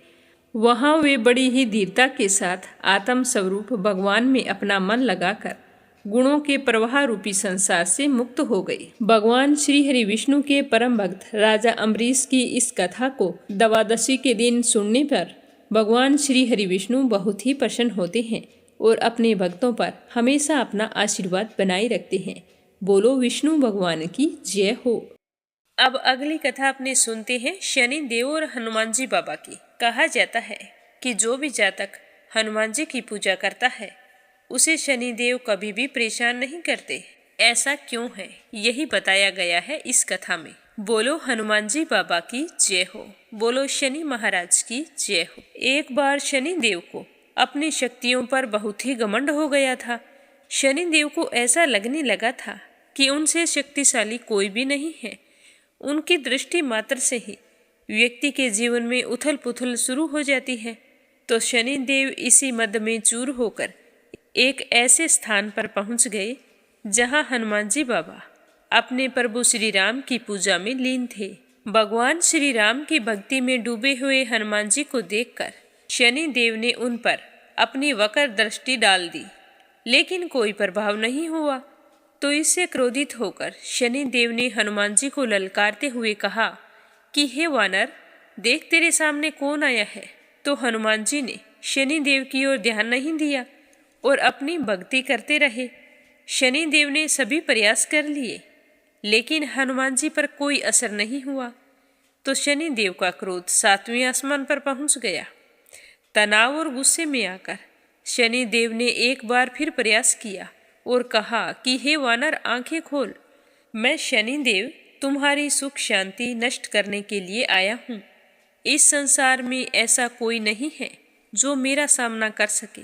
वहाँ वे बड़ी ही धीरता के साथ आत्म स्वरूप भगवान में अपना मन लगाकर गुणों के प्रवाह रूपी संसार से मुक्त हो गए। भगवान श्री हरि विष्णु के परम भक्त राजा अम्बरीश की इस कथा को द्वादशी के दिन सुनने पर भगवान श्री हरि विष्णु बहुत ही प्रसन्न होते हैं और अपने भक्तों पर हमेशा अपना आशीर्वाद बनाए रखते हैं। बोलो विष्णु भगवान की जय हो। अब अगली कथा अपने सुनते हैं शनि देव और हनुमान जी बाबा की। कहा जाता है कि जो भी जातक हनुमान जी की पूजा करता है उसे शनि देव कभी भी परेशान नहीं करते। ऐसा क्यों है, यही बताया गया है इस कथा में। बोलो हनुमान जी बाबा की जय हो। बोलो शनि महाराज की जय हो। एक बार शनि देव को अपनी शक्तियों पर बहुत ही घमंड हो गया था। शनि देव को ऐसा लगने लगा था कि उनसे शक्तिशाली कोई भी नहीं है। उनकी दृष्टि मात्र से ही व्यक्ति के जीवन में उथल पुथल शुरू हो जाती है। तो शनि देव इसी मद में चूर होकर एक ऐसे स्थान पर पहुंच गए जहां हनुमान जी बाबा अपने प्रभु श्री राम की पूजा में लीन थे। भगवान श्री राम की भक्ति में डूबे हुए हनुमान जी को देखकर शनि देव ने उन पर अपनी वक्र दृष्टि डाल दी, लेकिन कोई प्रभाव नहीं हुआ। तो इससे क्रोधित होकर शनि देव ने हनुमान जी को ललकारते हुए कहा कि हे वानर, देख तेरे सामने कौन आया है। तो हनुमान जी ने शनि देव की ओर ध्यान नहीं दिया और अपनी भक्ति करते रहे। शनिदेव ने सभी प्रयास कर लिए, लेकिन हनुमान जी पर कोई असर नहीं हुआ। तो शनिदेव का क्रोध 7वें आसमान पर पहुंच गया। तनाव और गुस्से में आकर शनिदेव ने एक बार फिर प्रयास किया और कहा कि हे वानर, आंखें खोल। मैं शनिदेव तुम्हारी सुख शांति नष्ट करने के लिए आया हूँ। इस संसार में ऐसा कोई नहीं है जो मेरा सामना कर सके।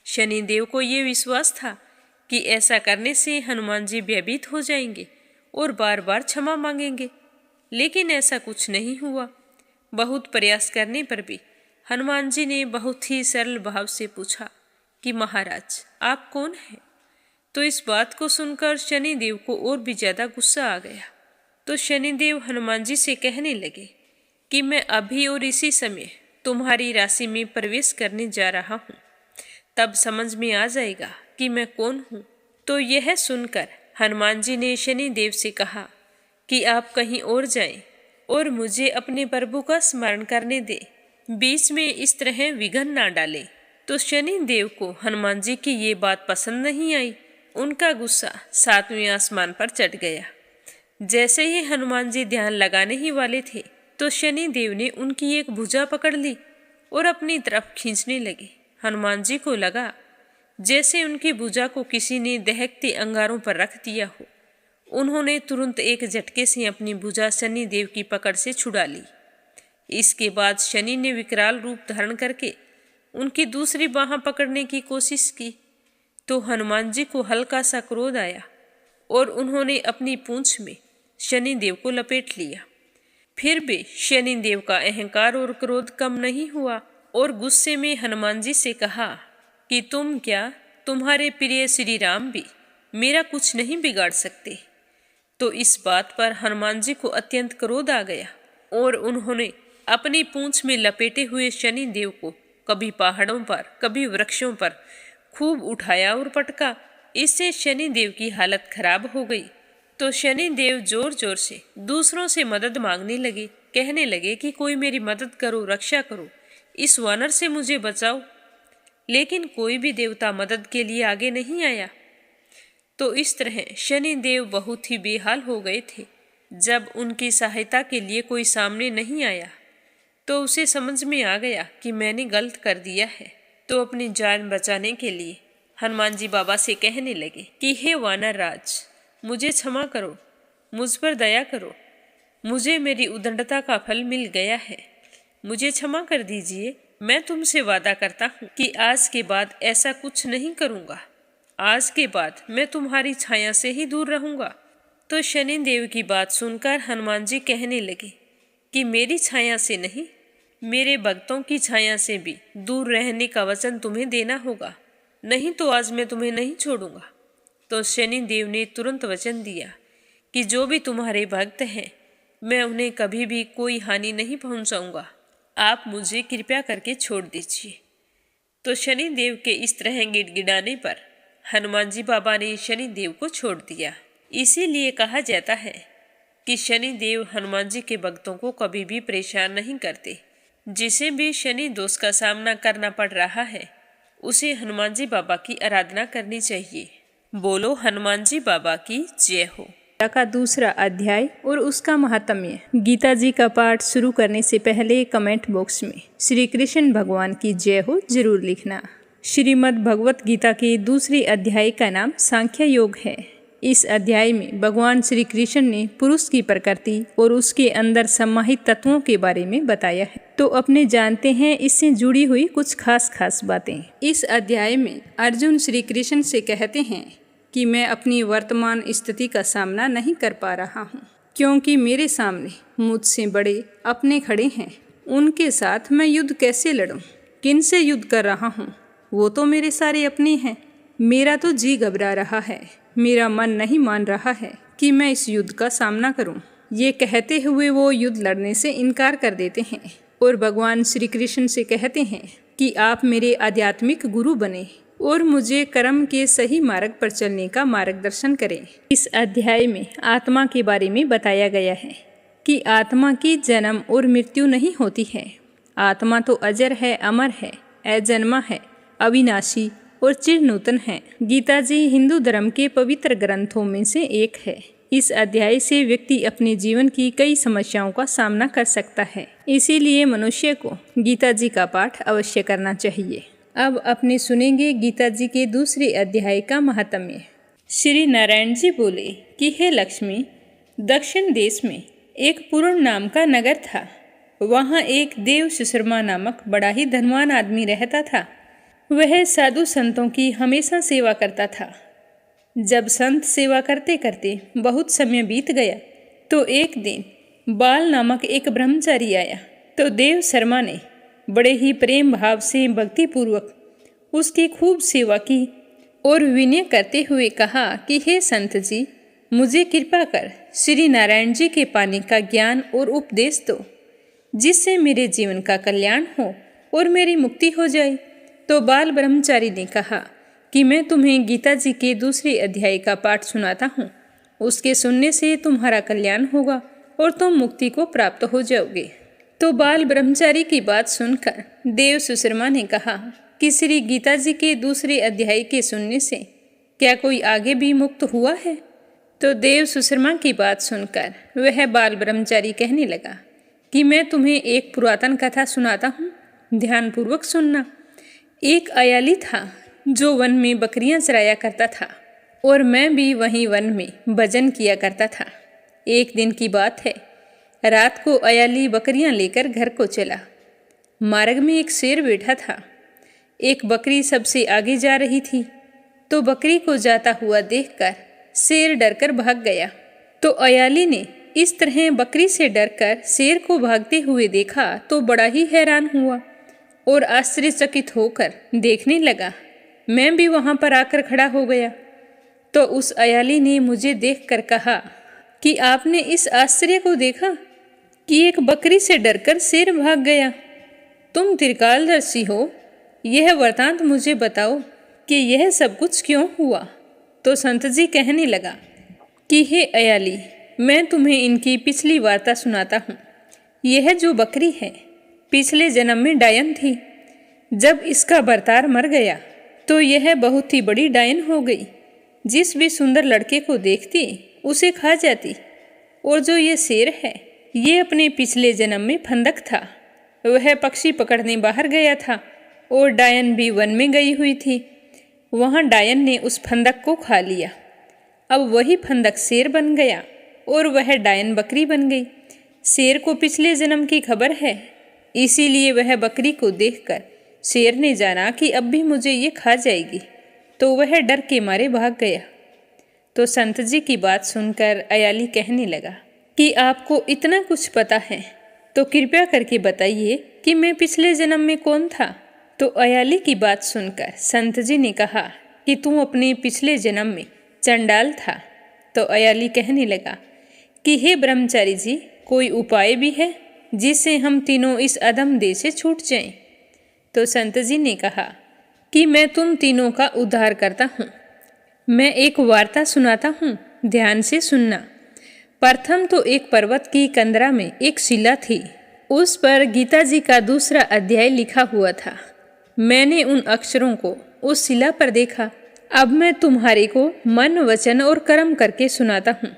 शनिदेव को ये विश्वास था कि ऐसा करने से हनुमान जी भयभीत हो जाएंगे और बार बार क्षमा मांगेंगे, लेकिन ऐसा कुछ नहीं हुआ। बहुत प्रयास करने पर भी हनुमान जी ने बहुत ही सरल भाव से पूछा कि महाराज, आप कौन हैं? तो इस बात को सुनकर शनिदेव को और भी ज्यादा गुस्सा आ गया। तो शनिदेव हनुमान जी से कहने लगे कि मैं अभी और इसी समय तुम्हारी राशि में प्रवेश करने जा रहा हूँ, तब समझ में आ जाएगा कि मैं कौन हूँ। तो यह सुनकर हनुमान जी ने शनिदेव से कहा कि आप कहीं और जाएं और मुझे अपने प्रभु का स्मरण करने दे, बीच में इस तरह विघ्न ना डाले। तो शनिदेव को हनुमान जी की ये बात पसंद नहीं आई। उनका गुस्सा 7वें आसमान पर चढ़ गया। जैसे ही हनुमान जी ध्यान लगाने ही वाले थे, तो शनिदेव ने उनकी एक भुजा पकड़ ली और अपनी तरफ खींचने लगे। हनुमान जी को लगा जैसे उनकी भुजा को किसी ने दहकते अंगारों पर रख दिया हो। उन्होंने तुरंत एक झटके से अपनी भुजा शनिदेव की पकड़ से छुड़ा ली। इसके बाद शनि ने विकराल रूप धारण करके उनकी दूसरी बाह पकड़ने की कोशिश की। तो हनुमान जी को हल्का सा क्रोध आया और उन्होंने अपनी पूंछ में शनिदेव को लपेट लिया। फिर भी शनिदेव का अहंकार और क्रोध कम नहीं हुआ और गुस्से में हनुमान जी से कहा कि तुम क्या, तुम्हारे प्रिय श्री राम भी मेरा कुछ नहीं बिगाड़ सकते। तो इस बात पर हनुमान जी को अत्यंत क्रोध आ गया और उन्होंने अपनी पूंछ में लपेटे हुए शनिदेव को कभी पहाड़ों पर कभी वृक्षों पर खूब उठाया और पटका। इससे शनिदेव की हालत खराब हो गई। तो शनिदेव जोर जोर से दूसरों से मदद मांगने लगे, कहने लगे कि कोई मेरी मदद करो, रक्षा करो, इस वानर से मुझे बचाओ। लेकिन कोई भी देवता मदद के लिए आगे नहीं आया। तो इस तरह शनिदेव बहुत ही बेहाल हो गए थे। जब उनकी सहायता के लिए कोई सामने नहीं आया, तो उसे समझ में आ गया कि मैंने गलत कर दिया है। तो अपनी जान बचाने के लिए हनुमान जी बाबा से कहने लगे कि हे वानर राज, मुझे क्षमा करो, मुझ पर दया करो, मुझे मेरी उद्दंडता का फल मिल गया है, मुझे क्षमा कर दीजिए। मैं तुमसे वादा करता हूँ कि आज के बाद ऐसा कुछ नहीं करूँगा। आज के बाद मैं तुम्हारी छाया से ही दूर रहूँगा। तो शनिदेव की बात सुनकर हनुमान जी कहने लगे कि मेरी छाया से नहीं, मेरे भक्तों की छाया से भी दूर रहने का वचन तुम्हें देना होगा, नहीं तो आज मैं तुम्हें नहीं छोड़ूंगा। तो शनिदेव ने तुरंत वचन दिया कि जो भी तुम्हारे भक्त हैं, मैं उन्हें कभी भी कोई हानि नहीं पहुंचाऊंगा, आप मुझे कृपया करके छोड़ दीजिए। तो शनिदेव के इस तरह गिड़गिड़ाने पर हनुमान जी बाबा ने शनिदेव को छोड़ दिया। इसीलिए कहा जाता है कि शनिदेव हनुमान जी के भक्तों को कभी भी परेशान नहीं करते। जिसे भी शनि दोष का सामना करना पड़ रहा है, उसे हनुमान जी बाबा की आराधना करनी चाहिए। बोलो हनुमान जी बाबा की जय हो। गीता का दूसरा अध्याय और उसका महात्म्य। गीता जी का पाठ शुरू करने से पहले कमेंट बॉक्स में श्री कृष्ण भगवान की जय हो जरूर लिखना। श्रीमद् भगवत गीता के दूसरे अध्याय का नाम सांख्य योग है। इस अध्याय में भगवान श्री कृष्ण ने पुरुष की प्रकृति और उसके अंदर समाहित तत्वों के बारे में बताया है। तो अपने जानते हैं इससे जुड़ी हुई कुछ खास बातें। इस अध्याय में अर्जुन श्री कृष्ण से कहते हैं कि मैं अपनी वर्तमान स्थिति का सामना नहीं कर पा रहा हूँ, क्योंकि मेरे सामने मुझसे बड़े अपने खड़े हैं। उनके साथ मैं युद्ध कैसे लड़ूं? किन से युद्ध कर रहा हूँ? वो तो मेरे सारे अपने हैं। मेरा तो जी घबरा रहा है, मेरा मन नहीं मान रहा है कि मैं इस युद्ध का सामना करूं। ये कहते हुए वो युद्ध लड़ने से इनकार कर देते हैं और भगवान श्री कृष्ण से कहते हैं कि आप मेरे आध्यात्मिक गुरु बने और मुझे कर्म के सही मार्ग पर चलने का मार्गदर्शन करें। इस अध्याय में आत्मा के बारे में बताया गया है कि आत्मा की जन्म और मृत्यु नहीं होती है। आत्मा तो अजर है, अमर है, अजन्मा है, अविनाशी और चिर नूतन है। गीता जी हिंदू धर्म के पवित्र ग्रंथों में से एक है। इस अध्याय से व्यक्ति अपने जीवन की कई समस्याओं का सामना कर सकता है, इसीलिए मनुष्य को गीता जी का पाठ अवश्य करना चाहिए। अब अपने सुनेंगे गीता जी के दूसरे अध्याय का महात्म्य। श्री नारायण जी बोले कि हे लक्ष्मी, दक्षिण देश में एक पूर्ण नाम का नगर था। वहाँ एक देव सुशर्मा नामक बड़ा ही धनवान आदमी रहता था। वह साधु संतों की हमेशा सेवा करता था। जब संत सेवा करते करते बहुत समय बीत गया तो एक दिन बाल नामक एक ब्रह्मचारी आया। तो देव शर्मा ने बड़े ही प्रेम भाव से भक्तिपूर्वक उसकी खूब सेवा की और विनय करते हुए कहा कि हे संत जी, मुझे कृपा कर श्री नारायण जी के पाने का ज्ञान और उपदेश दो, जिससे मेरे जीवन का कल्याण हो और मेरी मुक्ति हो जाए। तो बाल ब्रह्मचारी ने कहा कि मैं तुम्हें गीता जी के दूसरे अध्याय का पाठ सुनाता हूँ। उसके सुनने से तुम्हारा कल्याण होगा और तुम मुक्ति को प्राप्त हो जाओगे। तो बाल ब्रह्मचारी की बात सुनकर देव सुशर्मा ने कहा कि श्री गीता जी के दूसरे अध्याय के सुनने से क्या कोई आगे भी मुक्त हुआ है? तो देव सुशर्मा की बात सुनकर वह बाल ब्रह्मचारी कहने लगा कि मैं तुम्हें एक पुरातन कथा सुनाता हूँ, ध्यानपूर्वक सुनना। एक अयाली था जो वन में बकरियां चराया करता था और मैं भी वहीं वन में भजन किया करता था। एक दिन की बात है, रात को अयाली बकरियां लेकर घर को चला। मार्ग में एक शेर बैठा था। एक बकरी सबसे आगे जा रही थी, तो बकरी को जाता हुआ देखकर शेर डरकर भाग गया। तो अयाली ने इस तरह बकरी से डरकर शेर को भागते हुए देखा तो बड़ा ही हैरान हुआ और आश्चर्यचकित होकर देखने लगा। मैं भी वहाँ पर आकर खड़ा हो गया। तो उस अयाली ने मुझे देखकर कहा कि आपने इस आश्चर्य को देखा कि एक बकरी से डरकर शेर भाग गया। तुम त्रिकालदर्शी हो, यह वृतांत मुझे बताओ कि यह सब कुछ क्यों हुआ। तो संत जी कहने लगा कि हे अयाली, मैं तुम्हें इनकी पिछली वार्ता सुनाता हूँ। यह जो बकरी है पिछले जन्म में डायन थी। जब इसका भरतार मर गया तो यह बहुत ही बड़ी डायन हो गई। जिस भी सुंदर लड़के को देखती उसे खा जाती। और जो ये शेर है ये अपने पिछले जन्म में फंदक था। वह पक्षी पकड़ने बाहर गया था और डायन भी वन में गई हुई थी। वहाँ डायन ने उस फंदक को खा लिया। अब वही फंदक शेर बन गया और वह डायन बकरी बन गई। शेर को पिछले जन्म की खबर है, इसीलिए वह बकरी को देखकर शेर ने जाना कि अब भी मुझे ये खा जाएगी, तो वह डर के मारे भाग गया। तो संत जी की बात सुनकर अयाली कहने लगा कि आपको इतना कुछ पता है तो कृपया करके बताइए कि मैं पिछले जन्म में कौन था। तो अयाली की बात सुनकर संत जी ने कहा कि तू अपने पिछले जन्म में चंडाल था। तो अयाली कहने लगा कि हे ब्रह्मचारी जी, कोई उपाय भी है जिससे हम तीनों इस अधम देह से छूट जाएं। तो संत जी ने कहा कि मैं तुम तीनों का उद्धार करता हूँ। मैं एक वार्ता सुनाता हूँ, ध्यान से सुनना। प्रथम तो एक पर्वत की कंदरा में एक शिला थी। उस पर गीता जी का दूसरा अध्याय लिखा हुआ था। मैंने उन अक्षरों को उस शिला पर देखा। अब मैं तुम्हारे को मन, वचन और कर्म करके सुनाता हूँ।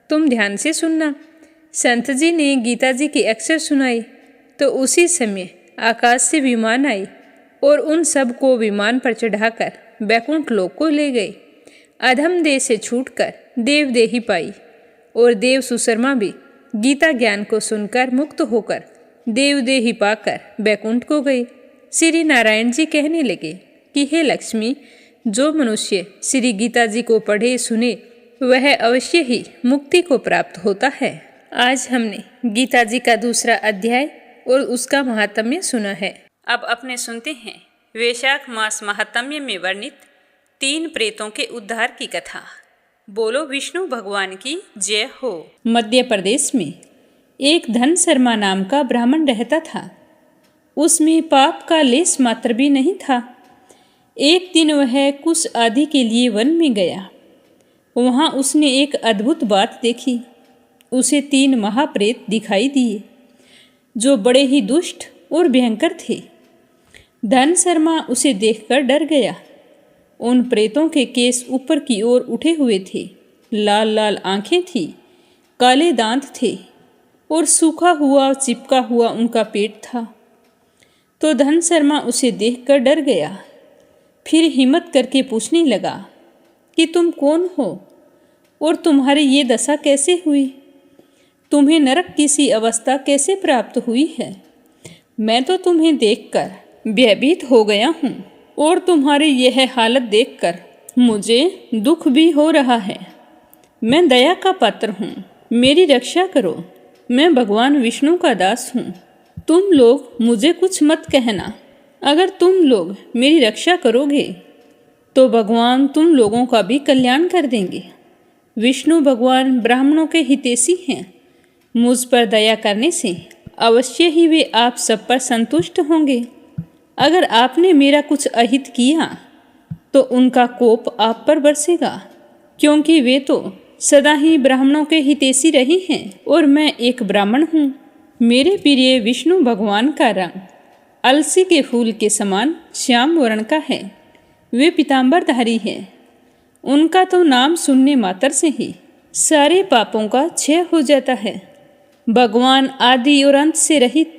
तुम ध्यान से सुनना। संत जी ने गीता जी के अक्षर सुनाए तो उसी समय आकाश से विमान आए और उन सब को विमान पर चढ़ाकर बैकुंठ लोक को ले गए। अधम देह से छूटकर देव देही पाई और देव सुशर्मा भी गीता ज्ञान को सुनकर मुक्त होकर देव देही पाकर बैकुंठ को गए। श्री नारायण जी कहने लगे कि हे लक्ष्मी, जो मनुष्य श्री गीता जी को पढ़े सुने वह अवश्य ही मुक्ति को प्राप्त होता है। आज हमने गीता जी का दूसरा अध्याय और उसका महात्म्य सुना है। अब अपने सुनते हैं वैशाख मास महात्म्य में वर्णित 3 प्रेतों के उद्धार की कथा। बोलो विष्णु भगवान की जय हो। मध्य प्रदेश में एक धन शर्मा नाम का ब्राह्मण रहता था। उसमें पाप का लेस मात्र भी नहीं था। एक दिन वह कुछ आदि के लिए वन में गया। वहाँ उसने एक अद्भुत बात देखी। उसे 3 महाप्रेत दिखाई दिए जो बड़े ही दुष्ट और भयंकर थे। धन शर्मा उसे देखकर डर गया उन प्रेतों के केस ऊपर की ओर उठे हुए थे, लाल लाल आंखें थी, काले दांत थे और सूखा हुआ चिपका हुआ उनका पेट था। तो धन शर्मा उसे देखकर डर गया। फिर हिम्मत करके पूछने लगा कि तुम कौन हो और तुम्हारी ये दशा कैसे हुई? तुम्हें नरक की सी अवस्था कैसे प्राप्त हुई है? मैं तो तुम्हें देखकर भयभीत हो गया हूँ और तुम्हारी यह हालत देखकर मुझे दुख भी हो रहा है। मैं दया का पात्र हूँ, मेरी रक्षा करो। मैं भगवान विष्णु का दास हूँ। तुम लोग मुझे कुछ मत कहना। अगर तुम लोग मेरी रक्षा करोगे तो भगवान तुम लोगों का भी कल्याण कर देंगे। विष्णु भगवान ब्राह्मणों के हितैषी हैं। मुझ पर दया करने से अवश्य ही वे आप सब पर संतुष्ट होंगे। अगर आपने मेरा कुछ अहित किया तो उनका कोप आप पर बरसेगा, क्योंकि वे तो सदा ही ब्राह्मणों के हितैषी रहे हैं और मैं एक ब्राह्मण हूँ। मेरे प्रिय विष्णु भगवान का रंग अलसी के फूल के समान श्याम वर्ण का है। वे पीताम्बरधारी हैं। उनका तो नाम सुनने मात्र से ही सारे पापों का क्षय हो जाता है। भगवान आदि और अंत से रहित,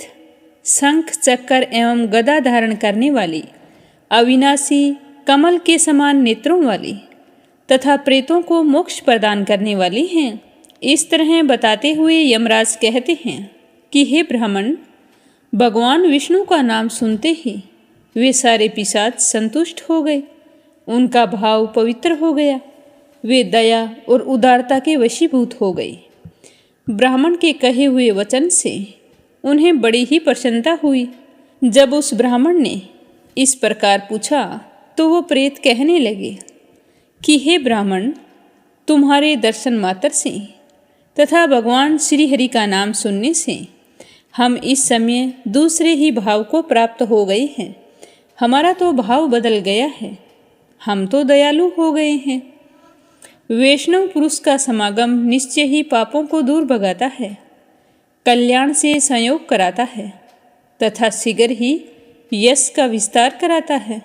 शंख चक्र एवं गदा धारण करने वाली, अविनाशी, कमल के समान नेत्रों वाली तथा प्रेतों को मोक्ष प्रदान करने वाली हैं। इस तरह बताते हुए यमराज कहते हैं कि हे ब्राह्मण, भगवान विष्णु का नाम सुनते ही वे सारे पिशाच संतुष्ट हो गए। उनका भाव पवित्र हो गया। वे दया और उदारता के वशीभूत हो गए। ब्राह्मण के कहे हुए वचन से उन्हें बड़ी ही प्रसन्नता हुई। जब उस ब्राह्मण ने इस प्रकार पूछा तो वो प्रेत कहने लगे कि हे ब्राह्मण, तुम्हारे दर्शन मात्र से तथा भगवान श्री हरि का नाम सुनने से हम इस समय दूसरे ही भाव को प्राप्त हो गए हैं। हमारा तो भाव बदल गया है। हम तो दयालु हो गए हैं। वैष्णव पुरुष का समागम निश्चय ही पापों को दूर भगाता है, कल्याण से संयोग कराता है तथा शीघ्र ही यश का विस्तार कराता है।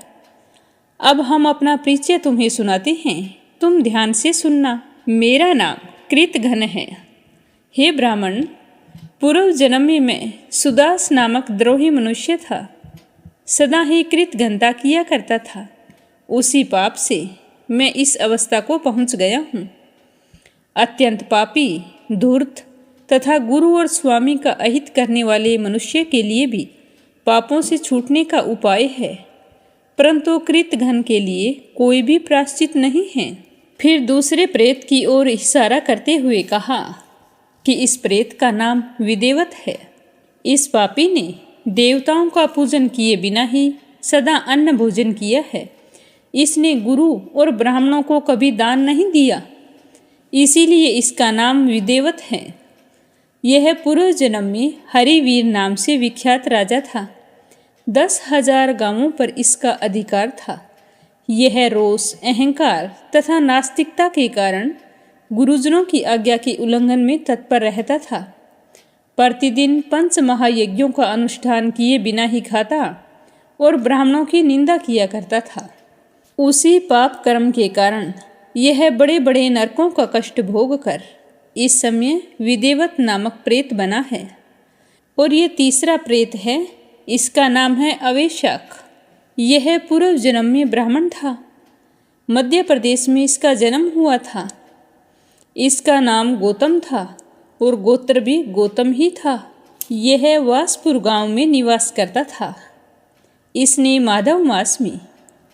अब हम अपना परिचय तुम्हें सुनाते हैं, तुम ध्यान से सुनना। मेरा नाम कृतघ्न है। हे ब्राह्मण, पूर्व जन्म में मैं सुदास नामक द्रोही मनुष्य था। सदा ही कृतघ्नता किया करता था। उसी पाप से मैं इस अवस्था को पहुंच गया हूँ। अत्यंत पापी, धूर्त तथा गुरु और स्वामी का अहित करने वाले मनुष्य के लिए भी पापों से छूटने का उपाय है, परंतु कृतघ्न के लिए कोई भी प्रायश्चित नहीं है। फिर दूसरे प्रेत की ओर इशारा करते हुए कहा कि इस प्रेत का नाम विदेवत है। इस पापी ने देवताओं का पूजन किए बिना ही सदा अन्न भोजन किया है। इसने गुरु और ब्राह्मणों को कभी दान नहीं दिया, इसीलिए इसका नाम विदेवत है। यह पूर्व जन्म में हरिवीर नाम से विख्यात राजा था। 10,000 गांवों पर इसका अधिकार था। यह रोष, अहंकार तथा नास्तिकता के कारण गुरुजनों की आज्ञा के उल्लंघन में तत्पर रहता था। प्रतिदिन 5 महायज्ञों का अनुष्ठान किए बिना ही खाता और ब्राह्मणों की निंदा किया करता था। उसी पाप कर्म के कारण यह बड़े बड़े नरकों का कष्ट भोग कर इस समय विदेवत नामक प्रेत बना है। और ये तीसरा प्रेत है, इसका नाम है अवेशाक। यह पूर्व जन्म में ब्राह्मण था। मध्य प्रदेश में इसका जन्म हुआ था। इसका नाम गौतम था और गोत्र भी गौतम ही था। यह वासपुर गांव में निवास करता था। इसने माधव मास में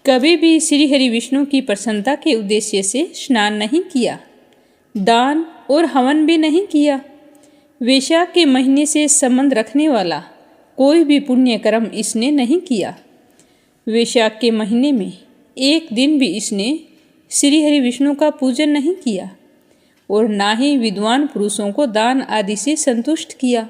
कभी भी श्री हरि विष्णु की प्रसन्नता के उद्देश्य से स्नान नहीं किया, दान और हवन भी नहीं किया। वैशाख के महीने से संबंध रखने वाला कोई भी पुण्य कर्म इसने नहीं किया। वैशाख के महीने में एक दिन भी इसने श्री हरि विष्णु का पूजन नहीं किया और ना ही विद्वान पुरुषों को दान आदि से संतुष्ट किया।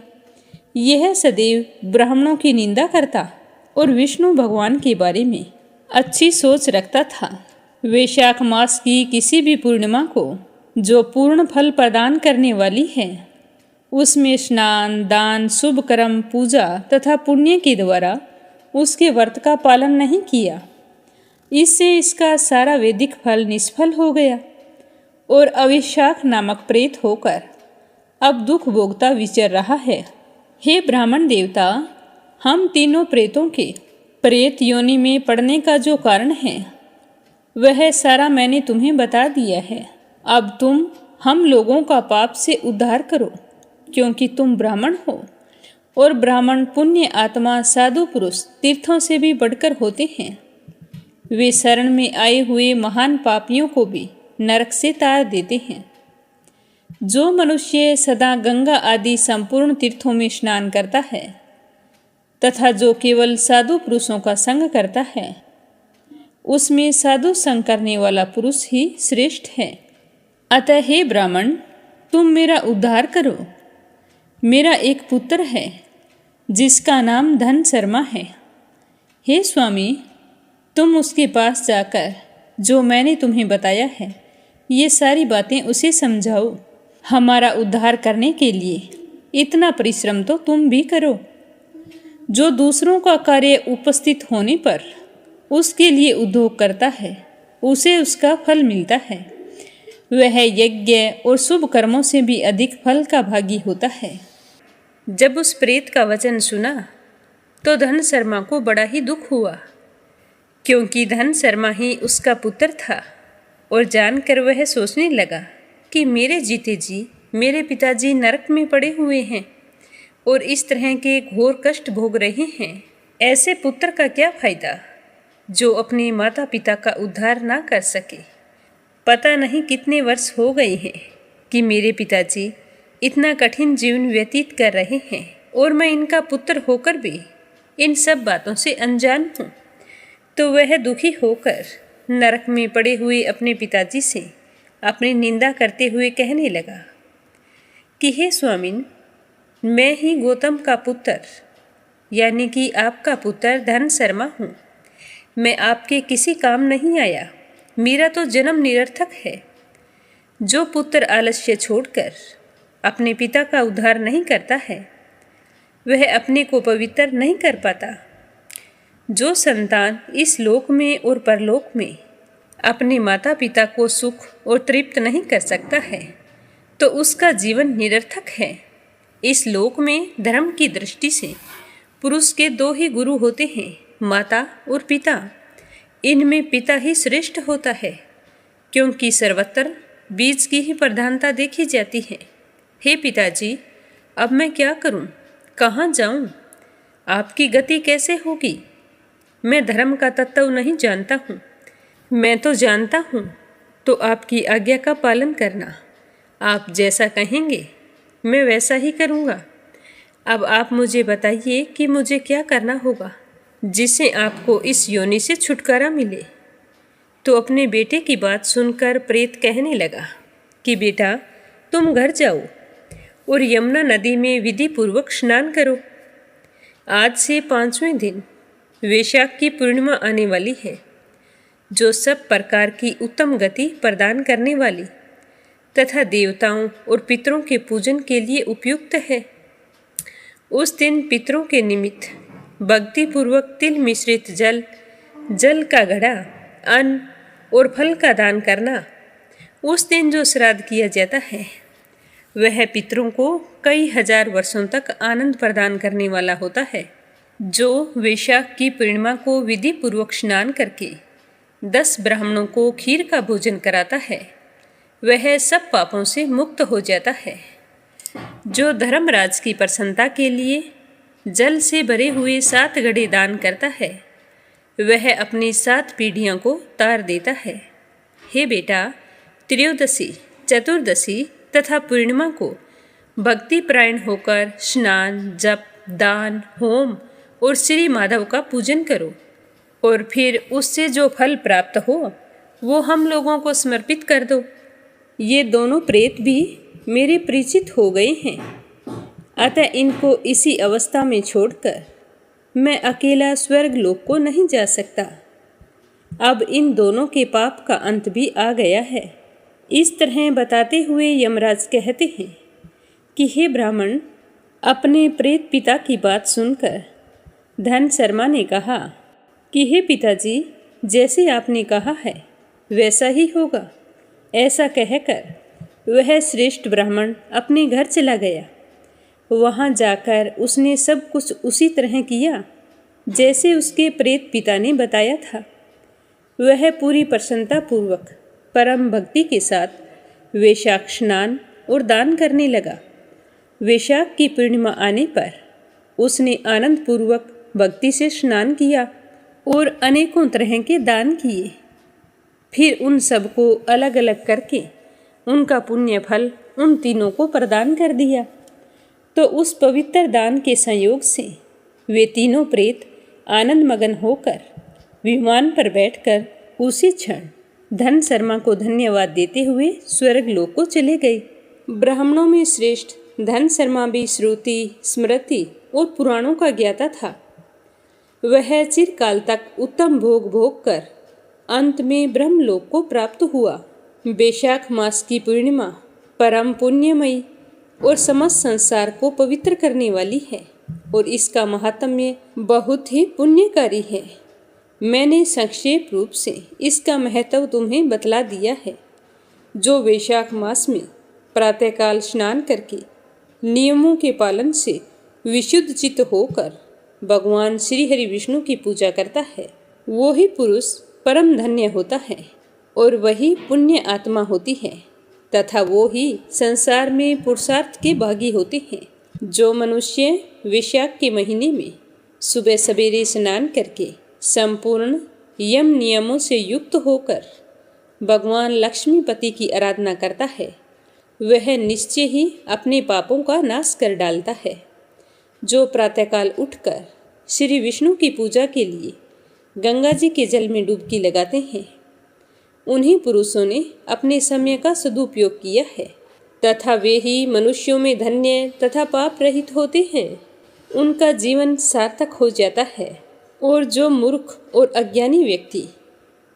यह सदैव ब्राह्मणों की निंदा करता और विष्णु भगवान के बारे में अच्छी सोच रखता था। वैशाख मास की किसी भी पूर्णिमा को जो पूर्ण फल प्रदान करने वाली है, उसमें स्नान, दान, शुभ कर्म, पूजा तथा पुण्य के द्वारा उसके व्रत का पालन नहीं किया। इससे इसका सारा वैदिक फल निष्फल हो गया और अविशाख नामक प्रेत होकर अब दुख भोगता विचर रहा है। हे ब्राह्मण देवता, हम तीनों प्रेतों के प्रेत योनि में पड़ने का जो कारण है वह सारा मैंने तुम्हें बता दिया है। अब तुम हम लोगों का पाप से उद्धार करो, क्योंकि तुम ब्राह्मण हो और ब्राह्मण पुण्य आत्मा साधु पुरुष तीर्थों से भी बढ़कर होते हैं। वे शरण में आए हुए महान पापियों को भी नरक से तार देते हैं। जो मनुष्य सदा गंगा आदि संपूर्ण तीर्थों में स्नान करता है तथा जो केवल साधु पुरुषों का संग करता है, उसमें साधु संग करने वाला पुरुष ही श्रेष्ठ है। अतः हे ब्राह्मण, तुम मेरा उद्धार करो। मेरा एक पुत्र है जिसका नाम धन शर्मा है। हे स्वामी, तुम उसके पास जाकर जो मैंने तुम्हें बताया है ये सारी बातें उसे समझाओ। हमारा उद्धार करने के लिए इतना परिश्रम तो तुम भी करो। जो दूसरों का कार्य उपस्थित होने पर उसके लिए उद्योग करता है उसे उसका फल मिलता है। वह यज्ञ और शुभ कर्मों से भी अधिक फल का भागी होता है। जब उस प्रेत का वचन सुना तो धन शर्मा को बड़ा ही दुख हुआ, क्योंकि धन शर्मा ही उसका पुत्र था और जानकर वह सोचने लगा कि मेरे जीते जी मेरे पिताजी नरक में पड़े हुए हैं और इस तरह के घोर कष्ट भोग रहे हैं। ऐसे पुत्र का क्या फायदा जो अपने माता पिता का उद्धार ना कर सके। पता नहीं कितने वर्ष हो गए हैं कि मेरे पिताजी इतना कठिन जीवन व्यतीत कर रहे हैं और मैं इनका पुत्र होकर भी इन सब बातों से अनजान हूँ। तो वह दुखी होकर नरक में पड़े हुए अपने पिताजी से अपनी निंदा करते हुए कहने लगा कि हे स्वामिन, मैं ही गौतम का पुत्र यानी कि आपका पुत्र धन शर्मा हूँ। मैं आपके किसी काम नहीं आया। मेरा तो जन्म निरर्थक है। जो पुत्र आलस्य छोड़कर अपने पिता का उद्धार नहीं करता है वह अपने को पवित्र नहीं कर पाता। जो संतान इस लोक में और परलोक में अपने माता पिता को सुख और तृप्त नहीं कर सकता है तो उसका जीवन निरर्थक है। इस लोक में धर्म की दृष्टि से पुरुष के दो ही गुरु होते हैं, माता और पिता। इनमें पिता ही श्रेष्ठ होता है, क्योंकि सर्वत्र बीज की ही प्रधानता देखी जाती है। हे पिताजी, अब मैं क्या करूं? कहाँ जाऊं? आपकी गति कैसे होगी? मैं धर्म का तत्व नहीं जानता हूँ। मैं तो जानता हूँ तो आपकी आज्ञा का पालन करना। आप जैसा कहेंगे मैं वैसा ही करूँगा। अब आप मुझे बताइए कि मुझे क्या करना होगा जिससे आपको इस योनि से छुटकारा मिले। तो अपने बेटे की बात सुनकर प्रेत कहने लगा कि बेटा, तुम घर जाओ और यमुना नदी में विधि पूर्वक स्नान करो। आज से 5वें दिन वैशाख की पूर्णिमा आने वाली है, जो सब प्रकार की उत्तम गति प्रदान करने वाली तथा देवताओं और पितरों के पूजन के लिए उपयुक्त है। उस दिन पितरों के निमित्त भक्ति पूर्वक तिल मिश्रित जल का घड़ा, अन्न और फल का दान करना। उस दिन जो श्राद्ध किया जाता है वह पितरों को कई हजार वर्षों तक आनंद प्रदान करने वाला होता है। जो वैशाख की पूर्णिमा को विधि पूर्वक स्नान करके 10 ब्राह्मणों को खीर का भोजन कराता है वह सब पापों से मुक्त हो जाता है। जो धर्मराज की प्रसन्नता के लिए जल से भरे हुए 7 घड़े दान करता है वह अपनी 7 पीढ़ियों को तार देता है। हे बेटा, त्रयोदशी, चतुर्दशी तथा पूर्णिमा को भक्ति परायण होकर स्नान, जप, दान, होम और श्री माधव का पूजन करो और फिर उससे जो फल प्राप्त हो वो हम लोगों को समर्पित कर दो। ये दोनों प्रेत भी मेरे परिचित हो गए हैं, अतः इनको इसी अवस्था में छोड़कर मैं अकेला स्वर्ग लोक को नहीं जा सकता। अब इन दोनों के पाप का अंत भी आ गया है। इस तरह बताते हुए यमराज कहते हैं कि हे ब्राह्मण, अपने प्रेत पिता की बात सुनकर धन शर्मा ने कहा कि हे पिताजी, जैसे आपने कहा है वैसा ही होगा। ऐसा कहकर वह श्रेष्ठ ब्राह्मण अपने घर चला गया। वहाँ जाकर उसने सब कुछ उसी तरह किया जैसे उसके प्रेत पिता ने बताया था। वह पूरी प्रसन्नता पूर्वक परम भक्ति के साथ वैशाख स्नान और दान करने लगा। वैशाख की पूर्णिमा आने पर उसने आनंद पूर्वक भक्ति से स्नान किया और अनेकों तरह के दान किए। फिर उन सबको अलग अलग करके उनका पुण्य फल उन तीनों को प्रदान कर दिया। तो उस पवित्र दान के संयोग से वे तीनों प्रेत आनंद मगन होकर विमान पर बैठकर उसी क्षण धन शर्मा को धन्यवाद देते हुए स्वर्ग लोक को चले गए। ब्राह्मणों में श्रेष्ठ धन शर्मा भी श्रुति, स्मृति और पुराणों का ज्ञाता था। वह चिरकाल तक उत्तम भोग भोग कर अंत में ब्रह्मलोक को प्राप्त हुआ। वैशाख मास की पूर्णिमा परम पुण्यमयी और समस्त संसार को पवित्र करने वाली है और इसका महात्म्य बहुत ही पुण्यकारी है। मैंने संक्षेप रूप से इसका महत्व तुम्हें बतला दिया है। जो वैशाख मास में प्रातःकाल स्नान करके नियमों के पालन से विशुद्ध चित्त होकर भगवान श्री हरि विष्णु की पूजा करता है, वो ही पुरुष परम धन्य होता है और वही पुण्य आत्मा होती है तथा वो ही संसार में पुरुषार्थ के भागी होते हैं। जो मनुष्य वैशाख के महीने में सुबह सवेरे स्नान करके संपूर्ण यम नियमों से युक्त होकर भगवान लक्ष्मीपति की आराधना करता है, वह निश्चय ही अपने पापों का नाश कर डालता है। जो प्रातःकाल उठकर श्री विष्णु की पूजा के लिए गंगा जी के जल में डुबकी लगाते हैं, उन्हीं पुरुषों ने अपने समय का सदुपयोग किया है तथा वे ही मनुष्यों में धन्य तथा पाप रहित होते हैं। उनका जीवन सार्थक हो जाता है। और जो मूर्ख और अज्ञानी व्यक्ति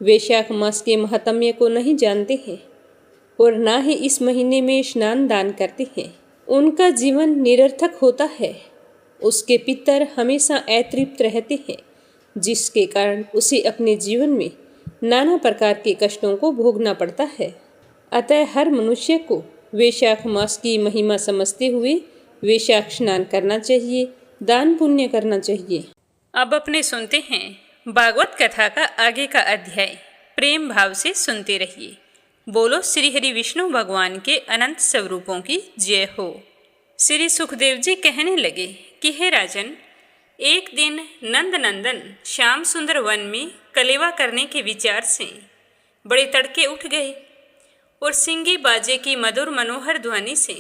वैशाख मास के महात्म्य को नहीं जानते हैं और ना ही इस महीने में स्नान दान करते हैं, उनका जीवन निरर्थक होता है। उसके पितर हमेशा अतृप्त रहते हैं, जिसके कारण उसे अपने जीवन में नाना प्रकार के कष्टों को भोगना पड़ता है। अतः हर मनुष्य को वैशाख मास की महिमा समझते हुए वैशाख स्नान करना चाहिए, दान पुण्य करना चाहिए। अब अपने सुनते हैं भागवत कथा का आगे का अध्याय। प्रेम भाव से सुनते रहिए। बोलो श्री हरि विष्णु भगवान के अनंत स्वरूपों की जय हो। श्री सुखदेव जी कहने लगे कि हे राजन, एक दिन नंद नंदन श्याम सुंदर वन में कलेवा करने के विचार से बड़े तड़के उठ गए और सिंगी बाजे की मधुर मनोहर ध्वनि से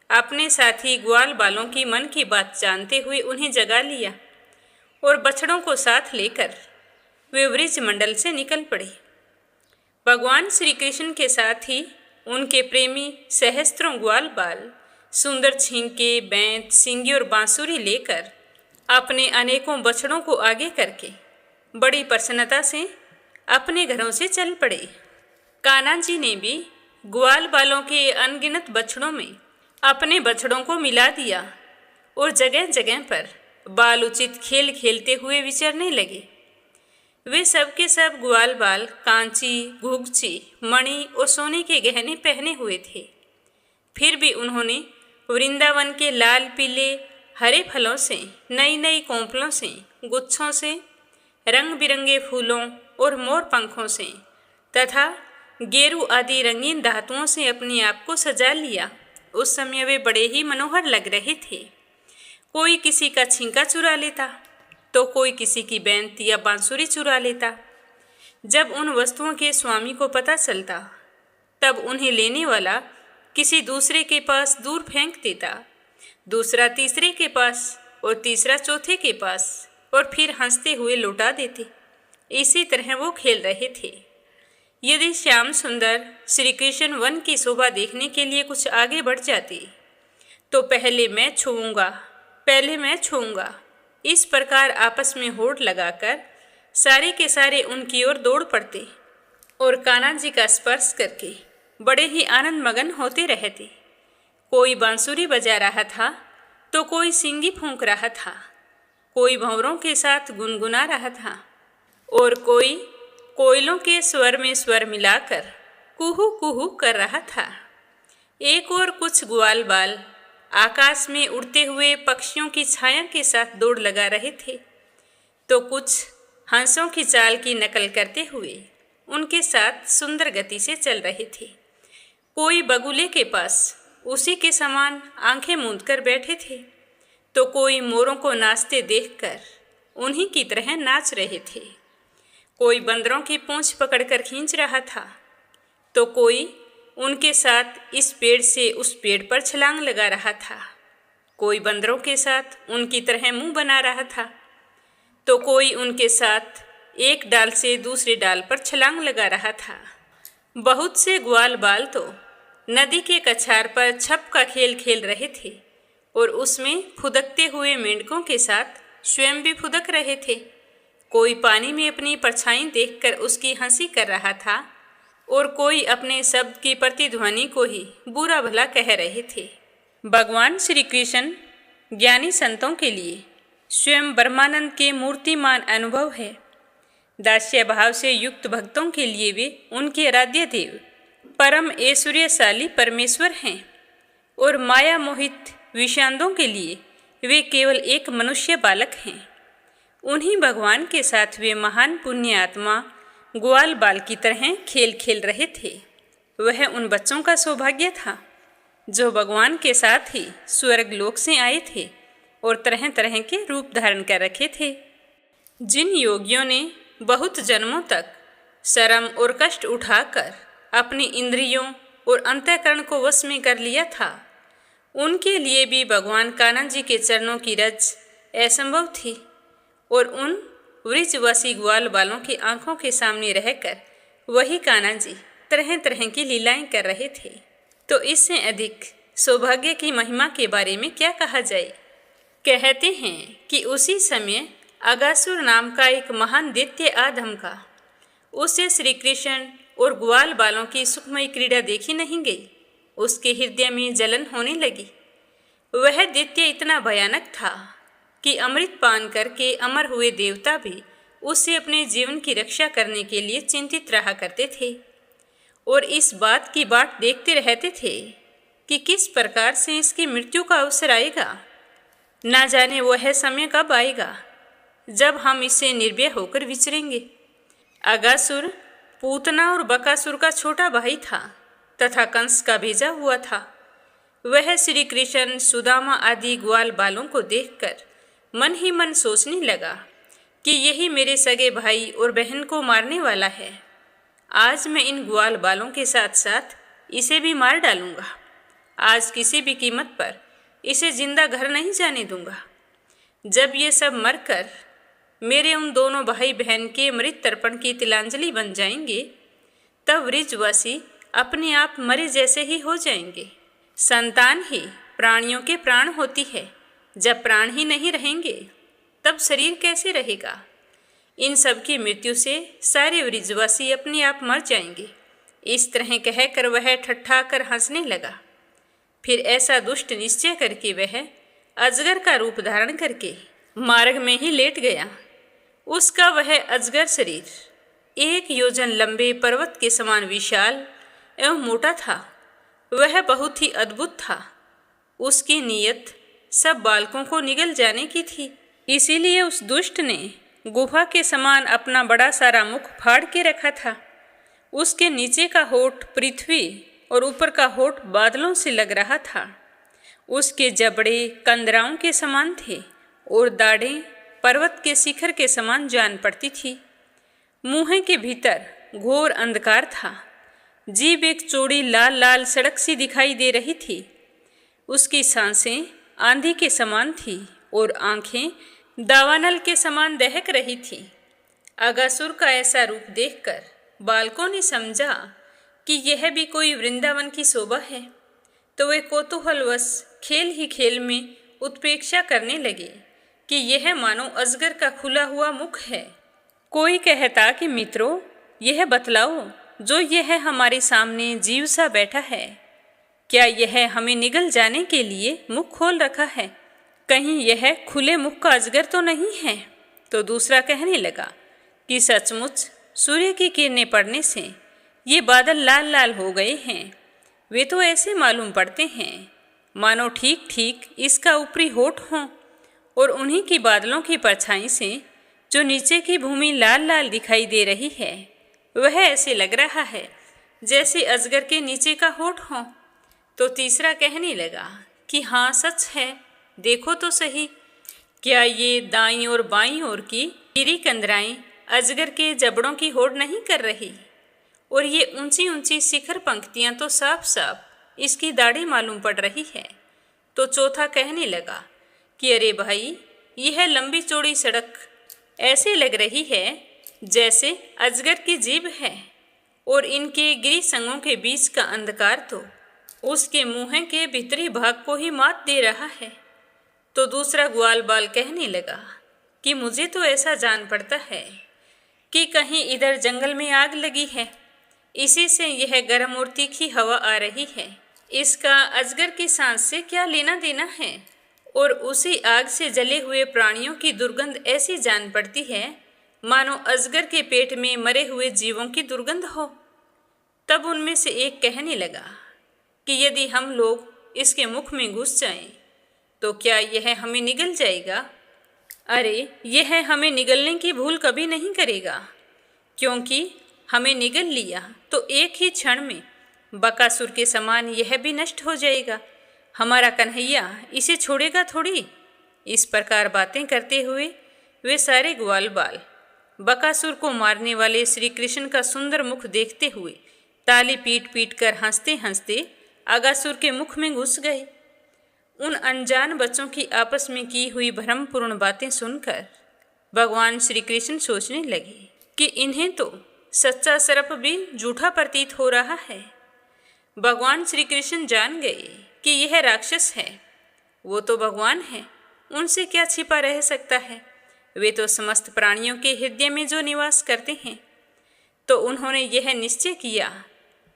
अपने साथी ग्वाल बालों की मन की बात जानते हुए उन्हें जगा लिया और बछड़ों को साथ लेकर वे वृज मंडल से निकल पड़े। भगवान श्री कृष्ण के साथ ही उनके प्रेमी सहस्त्रों ग्वाल बाल सुंदर छींके, बैंत, सिंगी और बांसुरी लेकर अपने अनेकों बछड़ों को आगे करके बड़ी प्रसन्नता से अपने घरों से चल पड़े। कान्हा जी ने भी ग्वाल बालों के अनगिनत बछड़ों में अपने बछड़ों को मिला दिया और जगह जगह पर बाल उचित खेल खेलते हुए विचरने लगे। वे सब के सब ग्वाल बाल कांची, घुघची, मणि और सोने के गहने पहने हुए थे। फिर भी उन्होंने वृंदावन के लाल पीले हरे फलों से, नई नई कोंपलों से, गुच्छों से, रंग बिरंगे फूलों और मोर पंखों से तथा गेरू आदि रंगीन धातुओं से अपने आप को सजा लिया। उस समय वे बड़े ही मनोहर लग रहे थे। कोई किसी का छींका चुरा लेता तो कोई किसी की बैंत या बांसुरी चुरा लेता। जब उन वस्तुओं के स्वामी को पता चलता तब उन्हें लेने वाला किसी दूसरे के पास दूर फेंक देता, दूसरा तीसरे के पास और तीसरा चौथे के पास, और फिर हंसते हुए लौटा देते। इसी तरह वो खेल रहे थे। यदि श्याम सुंदर श्री कृष्ण वन की शोभा देखने के लिए कुछ आगे बढ़ जाते तो पहले मैं छूऊंगा, इस प्रकार आपस में होड़ लगाकर सारे के सारे उनकी ओर दौड़ पड़ते और कान्हा जी का स्पर्श करके बड़े ही आनंद मगन होते रहते। कोई बांसुरी बजा रहा था तो कोई सिंगी फूंक रहा था, कोई भंवरों के साथ गुनगुना रहा था और कोई कोयलों के स्वर में स्वर मिलाकर कुहू कुहू कर रहा था। एक और कुछ ग्वाल बाल आकाश में उड़ते हुए पक्षियों की छाया के साथ दौड़ लगा रहे थे, तो कुछ हंसों की चाल की नकल करते हुए उनके साथ सुंदर गति से चल रहे थे। कोई बगुले के पास उसी के समान आंखें मूंद कर बैठे थे, तो कोई मोरों को नाचते देखकर उन्हीं की तरह नाच रहे थे। कोई बंदरों की पूंछ पकड़कर खींच रहा था, तो कोई उनके साथ इस पेड़ से उस पेड़ पर छलांग लगा रहा था। कोई बंदरों के साथ उनकी तरह मुंह बना रहा था, तो कोई उनके साथ एक डाल से दूसरे डाल पर छलांग लगा रहा था। बहुत से ग्वाल बाल तो नदी के कछार पर छप का खेल खेल रहे थे और उसमें फुदकते हुए मेंढकों के साथ स्वयं भी फुदक रहे थे। कोई पानी में अपनी परछाई देखकर उसकी हंसी कर रहा था और कोई अपने शब्द की प्रतिध्वनि को ही बुरा भला कह रहे थे। भगवान श्री कृष्ण ज्ञानी संतों के लिए स्वयं ब्रह्मानंद के मूर्तिमान अनुभव है। दास्य भाव से युक्त भक्तों के लिए वे उनके आराध्य देव परम ऐश्वर्यशाली परमेश्वर हैं और माया मोहित विषांतों के लिए वे केवल एक मनुष्य बालक हैं। उन्हीं भगवान के साथ वे महान पुण्य आत्मा ग्वाल बाल की तरह खेल खेल रहे थे। वह उन बच्चों का सौभाग्य था जो भगवान के साथ ही स्वर्ग लोक से आए थे और तरह तरह के रूप धारण कर रखे थे। जिन योगियों ने बहुत जन्मों तक श्रम और कष्ट उठाकर अपनी इंद्रियों और अंतःकरण को वश में कर लिया था, उनके लिए भी भगवान कान्हा जी के चरणों की रज असंभव थी और उन वृक्षवासी ग्वाल बालों की आंखों के सामने रहकर वही कान्हा जी तरह तरह की लीलाएं कर रहे थे। तो इससे अधिक सौभाग्य की महिमा के बारे में क्या कहा जाए। कहते हैं कि उसी समय अगासुर नाम का एक महान दैत्य आ धमका। उसे श्री कृष्ण और ग्वाल बालों की सुखमयी क्रीड़ा देखी नहीं गई। उसके हृदय में जलन होने लगी। वह दैत्य इतना भयानक था कि अमृत पान करके अमर हुए देवता भी उससे अपने जीवन की रक्षा करने के लिए चिंतित रहा करते थे और इस बात की बाट देखते रहते थे कि किस प्रकार से इसकी मृत्यु का अवसर आएगा। ना जाने वह समय कब आएगा जब हम इससे निर्भय होकर विचरेंगे। अगासुर पूतना और बकासुर का छोटा भाई था तथा कंस का भेजा हुआ था। वह श्री कृष्ण, सुदामा आदि ग्वाल बालों को देखकर मन ही मन सोचने लगा कि यही मेरे सगे भाई और बहन को मारने वाला है। आज मैं इन ग्वाल बालों के साथ साथ इसे भी मार डालूंगा। आज किसी भी कीमत पर इसे जिंदा घर नहीं जाने दूंगा। जब ये सब मरकर मेरे उन दोनों भाई बहन के मृत तर्पण की तिलांजलि बन जाएंगे, तब वृक्षवासी अपने आप मरे जैसे ही हो जाएंगे। संतान ही प्राणियों के प्राण होती है। जब प्राण ही नहीं रहेंगे तब शरीर कैसे रहेगा। इन सब की मृत्यु से सारे वृक्षवासी अपने आप मर जाएंगे। इस तरह कहकर वह ठट्ठा कर हंसने लगा। फिर ऐसा दुष्ट निश्चय करके वह अजगर का रूप धारण करके मार्ग में ही लेट गया। उसका वह अजगर शरीर 1 योजन लंबे पर्वत के समान विशाल एवं मोटा था। वह बहुत ही अद्भुत था। उसकी नीयत सब बालकों को निगल जाने की थी। इसीलिए उस दुष्ट ने गुफा के समान अपना बड़ा सारा मुख फाड़ के रखा था। उसके नीचे का होठ पृथ्वी और ऊपर का होठ बादलों से लग रहा था। उसके जबड़े कंदराओं के समान थे और दाढ़ें पर्वत के शिखर के समान जान पड़ती थी। मुंह के भीतर घोर अंधकार था। जीभ एक चौड़ी लाल लाल सड़क सी दिखाई दे रही थी। उसकी सांसें आंधी के समान थी और आंखें दावानल के समान दहक रही थी। अगासुर का ऐसा रूप देखकर बालकों ने समझा कि यह भी कोई वृंदावन की शोभा है, तो वे कौतूहलवश खेल ही खेल में उत्प्रेक्षा करने लगे कि यह मानो अजगर का खुला हुआ मुख है। कोई कहता कि मित्रों, यह बतलाओ, जो यह हमारे सामने जीव सा बैठा है, क्या यह हमें निगल जाने के लिए मुख खोल रखा है? कहीं यह खुले मुख का अजगर तो नहीं है? तो दूसरा कहने लगा कि सचमुच सूर्य की किरणें पड़ने से ये बादल लाल लाल हो गए हैं। वे तो ऐसे मालूम पड़ते हैं मानो ठीक ठीक इसका ऊपरी होठ हों, और उन्हीं की बादलों की परछाई से जो नीचे की भूमि लाल लाल दिखाई दे रही है वह ऐसे लग रहा है जैसे अजगर के नीचे का होठ हो। तो तीसरा कहने लगा कि हाँ सच है, देखो तो सही, क्या ये दाईं और बाईं ओर की गिरी कंदराएं अजगर के जबड़ों की होड़ नहीं कर रही, और ये ऊंची ऊंची शिखर पंक्तियां तो साफ साफ इसकी दाढ़ी मालूम पड़ रही है। तो चौथा कहने लगा कि अरे भाई, यह लंबी चौड़ी सड़क ऐसे लग रही है जैसे अजगर की जीभ है, और इनके गिरी संगों के बीच का अंधकार तो उसके मुंह के भीतरी भाग को ही मात दे रहा है। तो दूसरा ग्वाल बाल कहने लगा कि मुझे तो ऐसा जान पड़ता है कि कहीं इधर जंगल में आग लगी है, इसी से यह गर्म और तीखी हवा आ रही है। इसका अजगर की सांस से क्या लेना देना है, और उसी आग से जले हुए प्राणियों की दुर्गंध ऐसी जान पड़ती है मानो अजगर के पेट में मरे हुए जीवों की दुर्गंध हो। तब उनमें से एक कहने लगा कि यदि हम लोग इसके मुख में घुस जाएं तो क्या यह हमें निगल जाएगा? अरे, यह हमें निगलने की भूल कभी नहीं करेगा, क्योंकि हमें निगल लिया तो एक ही क्षण में बकासुर के समान यह भी नष्ट हो जाएगा। हमारा कन्हैया इसे छोड़ेगा थोड़ी। इस प्रकार बातें करते हुए वे सारे ग्वाल बाल बकासुर को मारने वाले श्री कृष्ण का सुंदर मुख देखते हुए ताली पीट पीट कर हंसते हंसते अगासुर के मुख में घुस गए। उन अनजान बच्चों की आपस में की हुई भ्रमपूर्ण बातें सुनकर भगवान श्री कृष्ण सोचने लगे कि इन्हें तो सच्चा सर्प भी झूठा प्रतीत हो रहा है। भगवान श्री कृष्ण जान गए कि यह राक्षस है, वो तो भगवान है, उनसे क्या छिपा रह सकता है। वे तो समस्त प्राणियों के हृदय में जो निवास करते हैं। तो उन्होंने यह निश्चय किया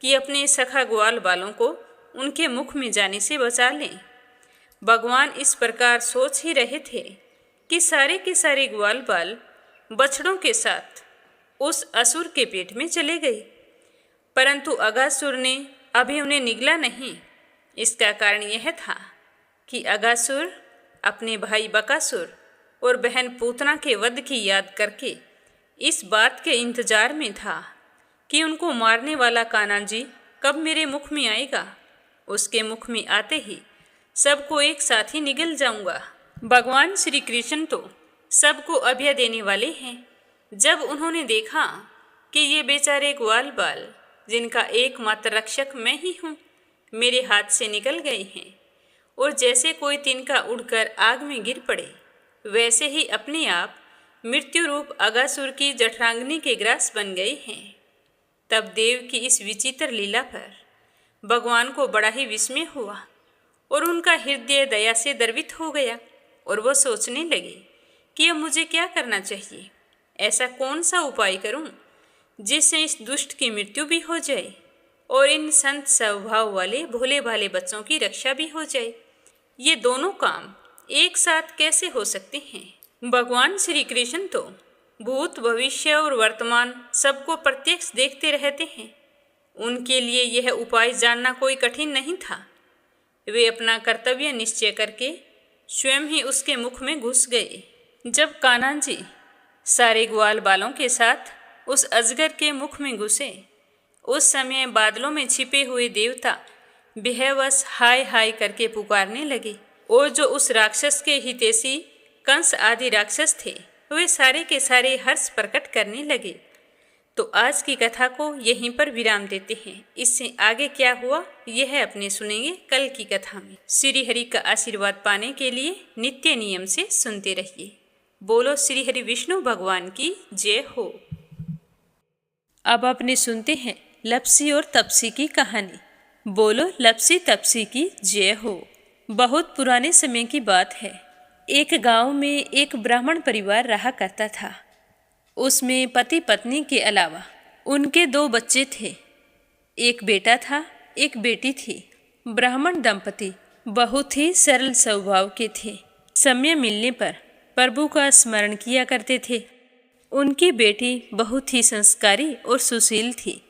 कि अपने सखा ग्वाल बालों को उनके मुख में जाने से बचा लें। भगवान इस प्रकार सोच ही रहे थे कि सारे के सारे ग्वाल बाल बछड़ों के साथ उस असुर के पेट में चले गए, परंतु अगासुर ने अभी उन्हें निगला नहीं। इसका कारण यह था कि अगासुर अपने भाई बकासुर और बहन पूतना के वध की याद करके इस बात के इंतजार में था कि उनको मारने वाला कान्हा जी कब मेरे मुख में आएगा। उसके मुख में आते ही सबको एक साथ ही निगल जाऊंगा। भगवान श्री कृष्ण तो सबको अभय देने वाले हैं। जब उन्होंने देखा कि ये बेचारे ग्वाल बाल, जिनका एकमात्र रक्षक मैं ही हूँ, मेरे हाथ से निकल गए हैं, और जैसे कोई तिनका उड़कर आग में गिर पड़े, वैसे ही अपने आप मृत्यु रूप अगासुर की जठरांगनी के ग्रास बन गए हैं। तब देव की इस विचित्र लीला पर भगवान को बड़ा ही विस्मय हुआ, और उनका हृदय दया से द्रवित हो गया, और वो सोचने लगे कि अब मुझे क्या करना चाहिए। ऐसा कौन सा उपाय करूं जिससे इस दुष्ट की मृत्यु भी हो जाए और इन संत स्वभाव वाले भोले भाले बच्चों की रक्षा भी हो जाए। ये दोनों काम एक साथ कैसे हो सकते हैं? भगवान श्री कृष्ण तो भूत भविष्य और वर्तमान सबको प्रत्यक्ष देखते रहते हैं। उनके लिए यह उपाय जानना कोई कठिन नहीं था। वे अपना कर्तव्य निश्चय करके स्वयं ही उसके मुख में घुस गए। जब कान्हा जी सारे ग्वाल बालों के साथ उस अजगर के मुख में घुसे, उस समय बादलों में छिपे हुए देवता बेहवस हाय हाय करके पुकारने लगे, और जो उस राक्षस के हितैषी कंस आदि राक्षस थे, वे सारे के सारे हर्ष प्रकट करने लगे। तो आज की कथा को यहीं पर विराम देते हैं। इससे आगे क्या हुआ यह अपने सुनेंगे कल की कथा में। श्री हरि का आशीर्वाद पाने के लिए नित्य नियम से सुनते रहिए। बोलो श्री हरि विष्णु भगवान की जय हो। अब अपने सुनते हैं लपसी और तपसी की कहानी। बोलो लपसी तपसी की जय हो। बहुत पुराने समय की बात है। एक गांव में एक ब्राह्मण परिवार रहा करता था। उसमें पति पत्नी के अलावा उनके 2 बच्चे थे। एक बेटा था, एक बेटी थी। ब्राह्मण दंपति बहुत ही सरल स्वभाव के थे। समय मिलने पर प्रभु का स्मरण किया करते थे। उनकी बेटी बहुत ही संस्कारी और सुशील थी,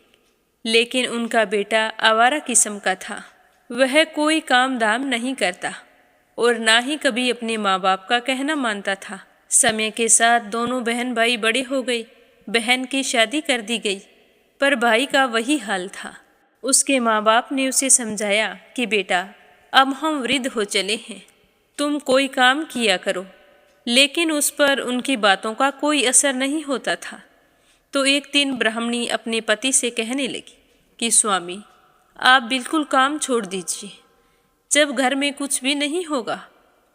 लेकिन उनका बेटा आवारा किस्म का था। वह कोई काम धाम नहीं करता और ना ही कभी अपने माँ बाप का कहना मानता था। समय के साथ दोनों बहन भाई बड़े हो गए। बहन की शादी कर दी गई, पर भाई का वही हाल था। उसके माँ बाप ने उसे समझाया कि बेटा, अब हम वृद्ध हो चले हैं, तुम कोई काम किया करो, लेकिन उस पर उनकी बातों का कोई असर नहीं होता था। तो एक दिन ब्राह्मणी अपने पति से कहने लगी कि स्वामी, आप बिल्कुल काम छोड़ दीजिए। जब घर में कुछ भी नहीं होगा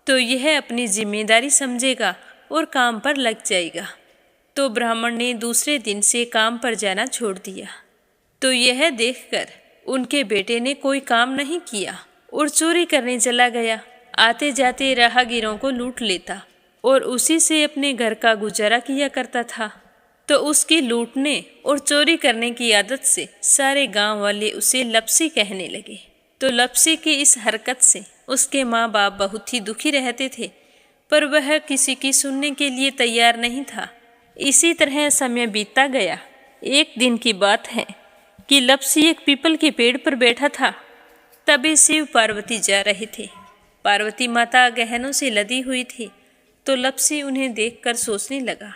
तो यह अपनी जिम्मेदारी समझेगा और काम पर लग जाएगा। तो ब्राह्मण ने दूसरे दिन से काम पर जाना छोड़ दिया। तो यह देखकर उनके बेटे ने कोई काम नहीं किया और चोरी करने चला गया। आते जाते राहगीरों को लूट लेता और उसी से अपने घर का गुजारा किया करता था। तो उसकी लूटने और चोरी करने की आदत से सारे गांव वाले उसे लपसी कहने लगे। तो लपसी की इस हरकत से उसके माँ बाप बहुत ही दुखी रहते थे, पर वह किसी की सुनने के लिए तैयार नहीं था। इसी तरह समय बीतता गया। एक दिन की बात है कि लपसी एक पीपल के पेड़ पर बैठा था। तभी शिव पार्वती जा रहे थे। पार्वती माता गहनों से लदी हुई थी। तो लपसी उन्हें देखकर सोचने लगा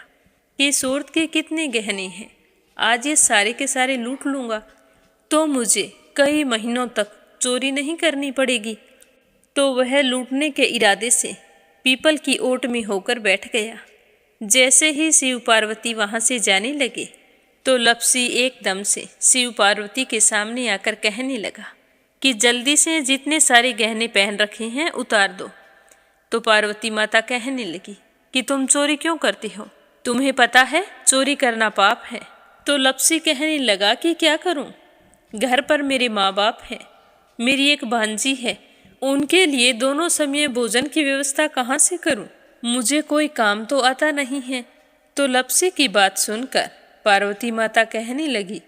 कि सूरत के कितने गहने हैं, आज ये सारे के सारे लूट लूँगा तो मुझे कई महीनों तक चोरी नहीं करनी पड़ेगी। तो वह लूटने के इरादे से पीपल की ओट में होकर बैठ गया। जैसे ही शिव पार्वती वहाँ से जाने लगे तो लपसी एकदम से शिव पार्वती के सामने आकर कहने लगा कि जल्दी से जितने सारे गहने पहन रखे हैं उतार दो। तो पार्वती माता कहने लगी कि तुम चोरी क्यों करती हो, तुम्हें पता है चोरी करना पाप है। तो लपसी कहने लगा कि क्या करूं, घर पर मेरे माँ बाप हैं, मेरी एक भांजी है, उनके लिए दोनों समय भोजन की व्यवस्था कहाँ से करूं, मुझे कोई काम तो आता नहीं है। तो लपसी की बात सुनकर पार्वती माता कहने लगी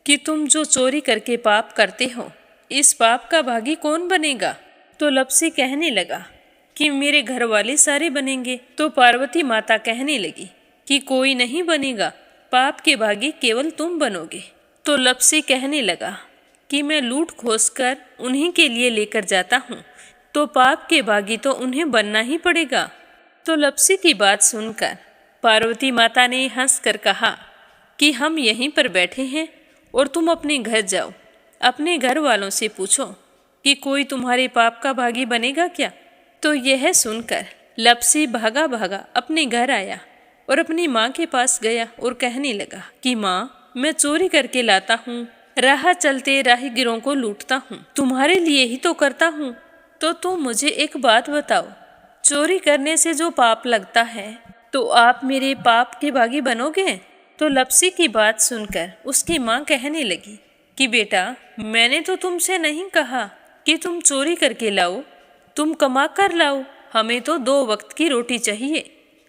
कि तुम जो चोरी करके पाप करते हो, इस पाप का भागी कौन बनेगा। तो लपसी कहने लगा कि मेरे घर वाले सारे बनेंगे। तो पार्वती माता कहने लगी कि कोई नहीं बनेगा, पाप के भागी केवल तुम बनोगे। तो लपसी कहने लगा कि मैं लूट खोस कर उन्हीं के लिए लेकर जाता हूँ, तो पाप के भागी तो उन्हें बनना ही पड़ेगा। तो लपसी की बात सुनकर पार्वती माता ने हंसकर कहा कि हम यहीं पर बैठे हैं और तुम अपने घर जाओ, अपने घर वालों से पूछो कि कोई तुम्हारे पाप का भागी बनेगा क्या। तो यह सुनकर लपसी भागा भागा अपने घर आया और अपनी माँ के पास गया और कहने लगा कि माँ, मैं चोरी करके लाता हूँ, राह चलते राहगीरों को लूटता हूँ, तुम्हारे लिए ही तो करता हूँ। तो तुम मुझे एक बात बताओ, चोरी करने से जो पाप लगता है तो आप मेरे पाप के भागी बनोगे। तो लपसी की बात सुनकर उसकी माँ कहने लगी कि बेटा, मैंने तो तुमसे नहीं कहा कि तुम चोरी करके लाओ, तुम कमा कर लाओ, हमें तो 2 वक्त की रोटी चाहिए,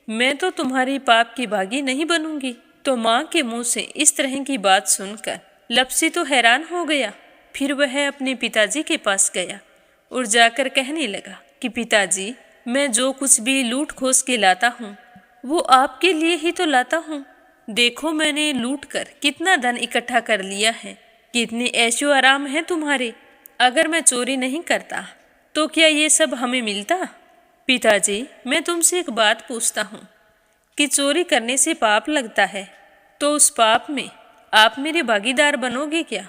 मैं तो तुम्हारी पाप की भागी नहीं बनूंगी। तो माँ के मुंह से इस तरह की बात सुनकर लपसी तो हैरान हो गया। फिर वह अपने पिताजी के पास गया और जाकर कहने लगा कि पिताजी, मैं जो कुछ भी लूट खोस के लाता हूँ वो आपके लिए ही तो लाता हूँ। देखो मैंने लूट कर कितना धन इकट्ठा कर लिया है, कितने ऐशो आराम हैं तुम्हारे। अगर मैं चोरी नहीं करता तो क्या ये सब हमें मिलता। पिताजी, मैं तुमसे एक बात पूछता हूँ कि चोरी करने से पाप लगता है, तो उस पाप में आप मेरे भागीदार बनोगे क्या।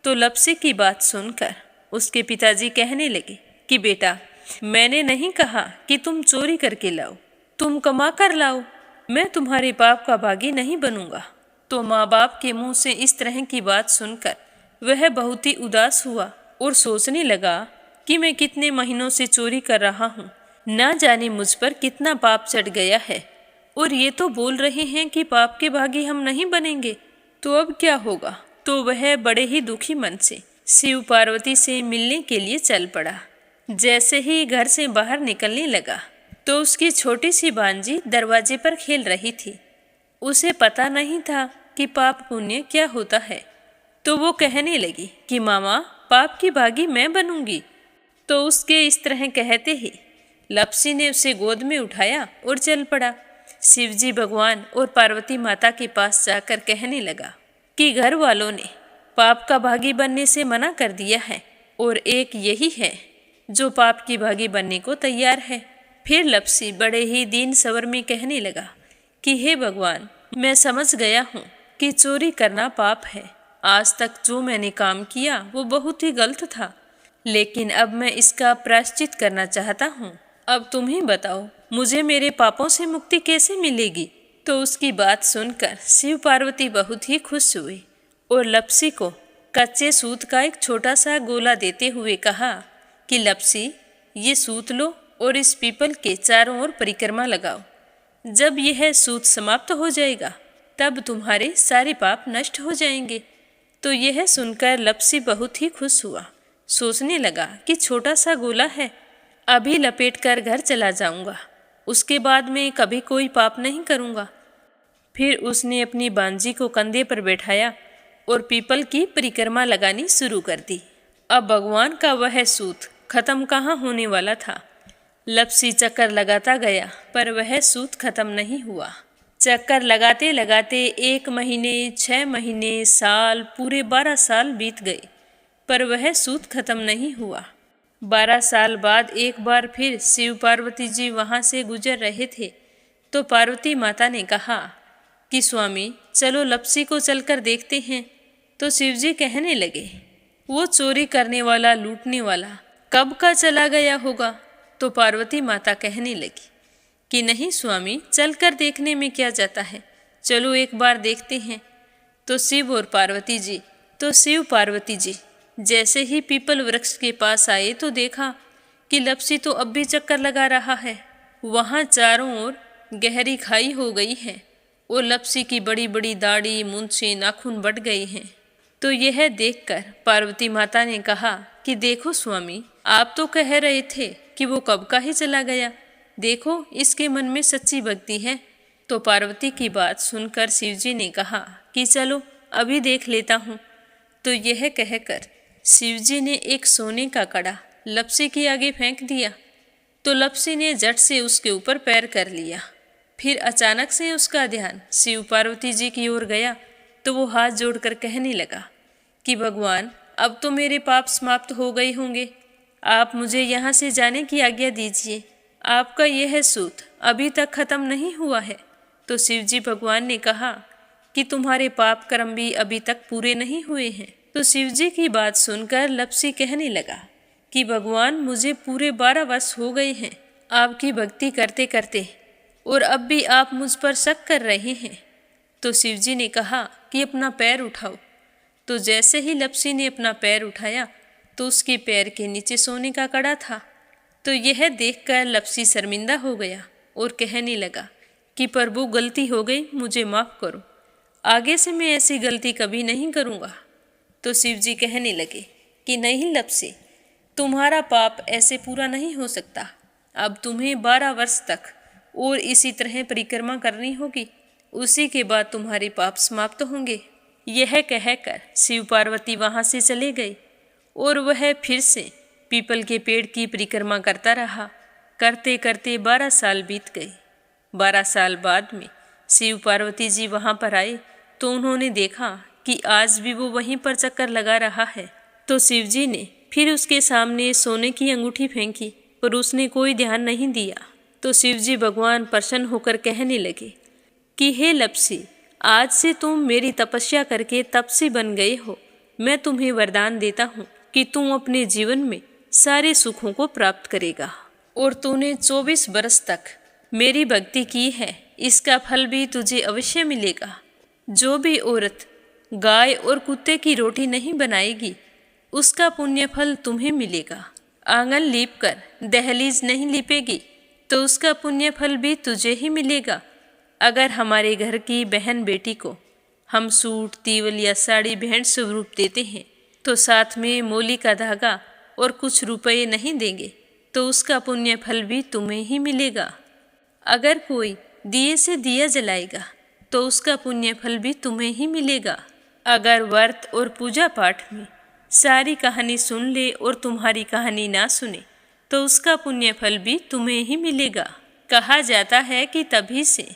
तो लपसी की बात सुनकर उसके पिताजी कहने लगे कि बेटा, मैंने नहीं कहा कि तुम चोरी करके लाओ, तुम कमा कर लाओ, मैं तुम्हारे पाप का भागी नहीं बनूंगा। तो माँ बाप के मुंह से इस तरह की बात सुनकर वह बहुत ही उदास हुआ और सोचने लगा कि मैं कितने महीनों से चोरी कर रहा हूँ, ना जाने मुझ पर कितना पाप चढ़ गया है, और ये तो बोल रहे हैं कि पाप के भागी हम नहीं बनेंगे, तो अब क्या होगा। तो वह बड़े ही दुखी मन से शिव पार्वती से मिलने के लिए चल पड़ा। जैसे ही घर से बाहर निकलने लगा तो उसकी छोटी सी भांजी दरवाजे पर खेल रही थी। उसे पता नहीं था कि पाप पुण्य क्या होता है। तो वो कहने लगी कि मामा, पाप की भागी मैं बनूंगी। तो उसके इस तरह कहते ही लपसी ने उसे गोद में उठाया और चल पड़ा। शिवजी भगवान और पार्वती माता के पास जाकर कहने लगा कि घर वालों ने पाप का भागी बनने से मना कर दिया है और एक यही है जो पाप की भागी बनने को तैयार है। फिर लप्सी बड़े ही दीन स्वर में कहने लगा कि हे भगवान, मैं समझ गया हूँ कि चोरी करना पाप है। आज तक जो मैंने काम किया वो बहुत ही गलत था, लेकिन अब मैं इसका प्रायश्चित करना चाहता हूँ। अब तुम ही बताओ, मुझे मेरे पापों से मुक्ति कैसे मिलेगी? तो उसकी बात सुनकर शिव पार्वती बहुत ही खुश हुए और लप्सी को कच्चे सूत का एक छोटा सा गोला देते हुए कहा कि लप्सी, ये सूत लो और इस पीपल के चारों ओर परिक्रमा लगाओ। जब यह सूत समाप्त हो जाएगा तब तुम्हारे सारे पाप नष्ट हो जाएंगे। तो यह सुनकर लप्सी बहुत ही खुश हुआ। सोचने लगा कि छोटा सा गोला है, अभी लपेट कर घर चला जाऊंगा, उसके बाद में कभी कोई पाप नहीं करूंगा। फिर उसने अपनी बांजी को कंधे पर बैठाया और पीपल की परिक्रमा लगानी शुरू कर दी। अब भगवान का वह सूत खत्म कहाँ होने वाला था। लप्सी चक्कर लगाता गया पर वह सूत खत्म नहीं हुआ। चक्कर लगाते लगाते 1 महीने, 6 महीने, साल, पूरे 12 साल बीत गए पर वह सूत खत्म नहीं हुआ। 12 साल बाद एक बार फिर शिव पार्वती जी वहाँ से गुजर रहे थे तो पार्वती माता ने कहा कि स्वामी, चलो लप्सी को चलकर देखते हैं। तो शिवजी कहने लगे, वो चोरी करने वाला, लूटने वाला कब का चला गया होगा? तो पार्वती माता कहने लगी कि नहीं स्वामी, चलकर देखने में क्या जाता है, चलो एक बार देखते हैं। तो शिव पार्वती जी जैसे ही पीपल वृक्ष के पास आए तो देखा कि लप्सी तो अब भी चक्कर लगा रहा है। वहाँ चारों ओर गहरी खाई हो गई है और लप्सी की बड़ी बड़ी दाढ़ी, मूंछें, नाखून बढ़ गए हैं। तो यह देखकर पार्वती माता ने कहा कि देखो स्वामी, आप तो कह रहे थे कि वो कब का ही चला गया, देखो इसके मन में सच्ची भक्ति है। तो पार्वती की बात सुनकर शिवजी ने कहा कि चलो अभी देख लेता हूँ। तो यह कहकर शिवजी ने एक सोने का कड़ा लप्सी के आगे फेंक दिया। तो लप्सी ने झट से उसके ऊपर पैर कर लिया। फिर अचानक से उसका ध्यान शिव पार्वती जी की ओर गया तो वो हाथ जोड़कर कहने लगा कि भगवान, अब तो मेरे पाप समाप्त हो गए होंगे, आप मुझे यहाँ से जाने की आज्ञा दीजिए। आपका यह सूत अभी तक खत्म नहीं हुआ है। तो शिवजी भगवान ने कहा कि तुम्हारे पाप कर्म भी अभी तक पूरे नहीं हुए हैं। तो शिवजी की बात सुनकर लप्सी कहने लगा कि भगवान, मुझे पूरे 12 वर्ष हो गए हैं आपकी भक्ति करते करते और अब भी आप मुझ पर शक कर रहे हैं। तो शिवजी ने कहा कि अपना पैर उठाओ। तो जैसे ही लप्सी ने अपना पैर उठाया तो उसके पैर के नीचे सोने का कड़ा था। तो यह देखकर लप्सी शर्मिंदा हो गया और कहने लगा कि प्रभु, गलती हो गई, मुझे माफ़ करो, आगे से मैं ऐसी गलती कभी नहीं करूँगा। तो शिवजी कहने लगे कि नहीं लप्सी, तुम्हारा पाप ऐसे पूरा नहीं हो सकता। अब तुम्हें 12 वर्ष तक और इसी तरह परिक्रमा करनी होगी, उसी के बाद तुम्हारे पाप समाप्त होंगे। यह कहकर शिव पार्वती वहाँ से चले गए और वह फिर से पीपल के पेड़ की परिक्रमा करता रहा। करते करते 12 साल बीत गए। 12 साल बाद में शिव पार्वती जी वहाँ पर आए तो उन्होंने देखा कि आज भी वो वहीं पर चक्कर लगा रहा है। तो शिवजी ने फिर उसके सामने सोने की अंगूठी फेंकी पर उसने कोई ध्यान नहीं दिया। तो शिवजी भगवान प्रसन्न होकर कहने लगे कि हे लप्सी, आज से तुम मेरी तपस्या करके तपसी बन गए हो। मैं तुम्हें वरदान देता हूँ कि तुम अपने जीवन में सारे सुखों को प्राप्त करेगा और तूने 24 बरस तक मेरी भक्ति की है, इसका फल भी तुझे अवश्य मिलेगा। जो भी औरत गाय और कुत्ते की रोटी नहीं बनाएगी उसका पुण्य फल तुम्हें मिलेगा। आंगन लीप कर दहलीज नहीं लीपेगी तो उसका पुण्य फल भी तुझे ही मिलेगा। अगर हमारे घर की बहन बेटी को हम सूट, तीवल या साड़ी भेंट स्वरूप देते हैं तो साथ में मोली का धागा और कुछ रुपए नहीं देंगे तो उसका पुण्य फल भी तुम्हें ही मिलेगा। अगर कोई दिए से दिया जलाएगा तो उसका पुण्य फल भी तुम्हें ही मिलेगा। अगर व्रत और पूजा पाठ में सारी कहानी सुन ले और तुम्हारी कहानी ना सुने तो उसका पुण्य फल भी तुम्हें ही मिलेगा। कहा जाता है कि तभी से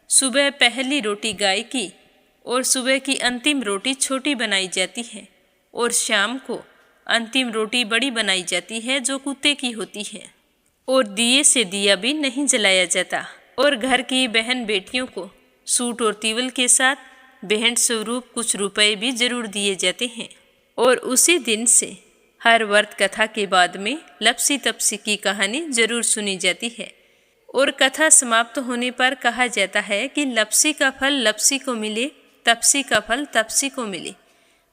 सुबह पहली रोटी गाय की और सुबह की अंतिम रोटी छोटी बनाई जाती है और शाम को अंतिम रोटी बड़ी बनाई जाती है जो कुत्ते की होती है। और दिए से दिया भी नहीं जलाया जाता और घर की बहन बेटियों को सूट और तीवल के साथ भेंट स्वरूप कुछ रुपए भी जरूर दिए जाते हैं। और उसी दिन से हर व्रत कथा के बाद में लपसी तपसी की कहानी जरूर सुनी जाती है और कथा समाप्त होने पर कहा जाता है कि लपसी का फल लपसी को मिले, तपसी का फल तपसी को मिले।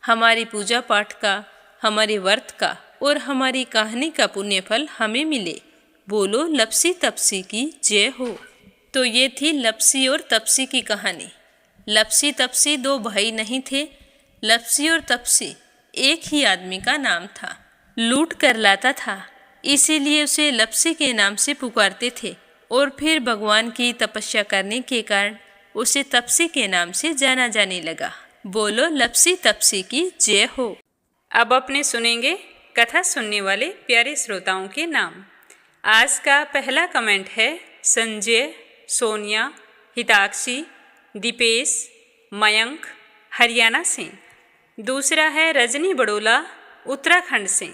हमारी पूजा पाठ का, हमारे व्रत का और हमारी कहानी का पुण्य फल हमें मिले। बोलो लपसी तपसी की जय हो। तो ये थी लपसी और तपसी की कहानी। लपसी तपसी दो भाई नहीं थे। लपसी और तपसी एक ही आदमी का नाम था। लूट कर लाता था, इसीलिए उसे लपसी के नाम से पुकारते थे और फिर भगवान की तपस्या करने के कारण उसे तपसी के नाम से जाना जाने लगा। बोलो लपसी तपसी की जय हो। अब अपने सुनेंगे कथा सुनने वाले प्यारे श्रोताओं के नाम। आज का पहला कमेंट है संजय, सोनिया, हिताक्षी, दीपेश, मयंक, हरियाणा से। दूसरा है रजनी बड़ोला, उत्तराखंड से।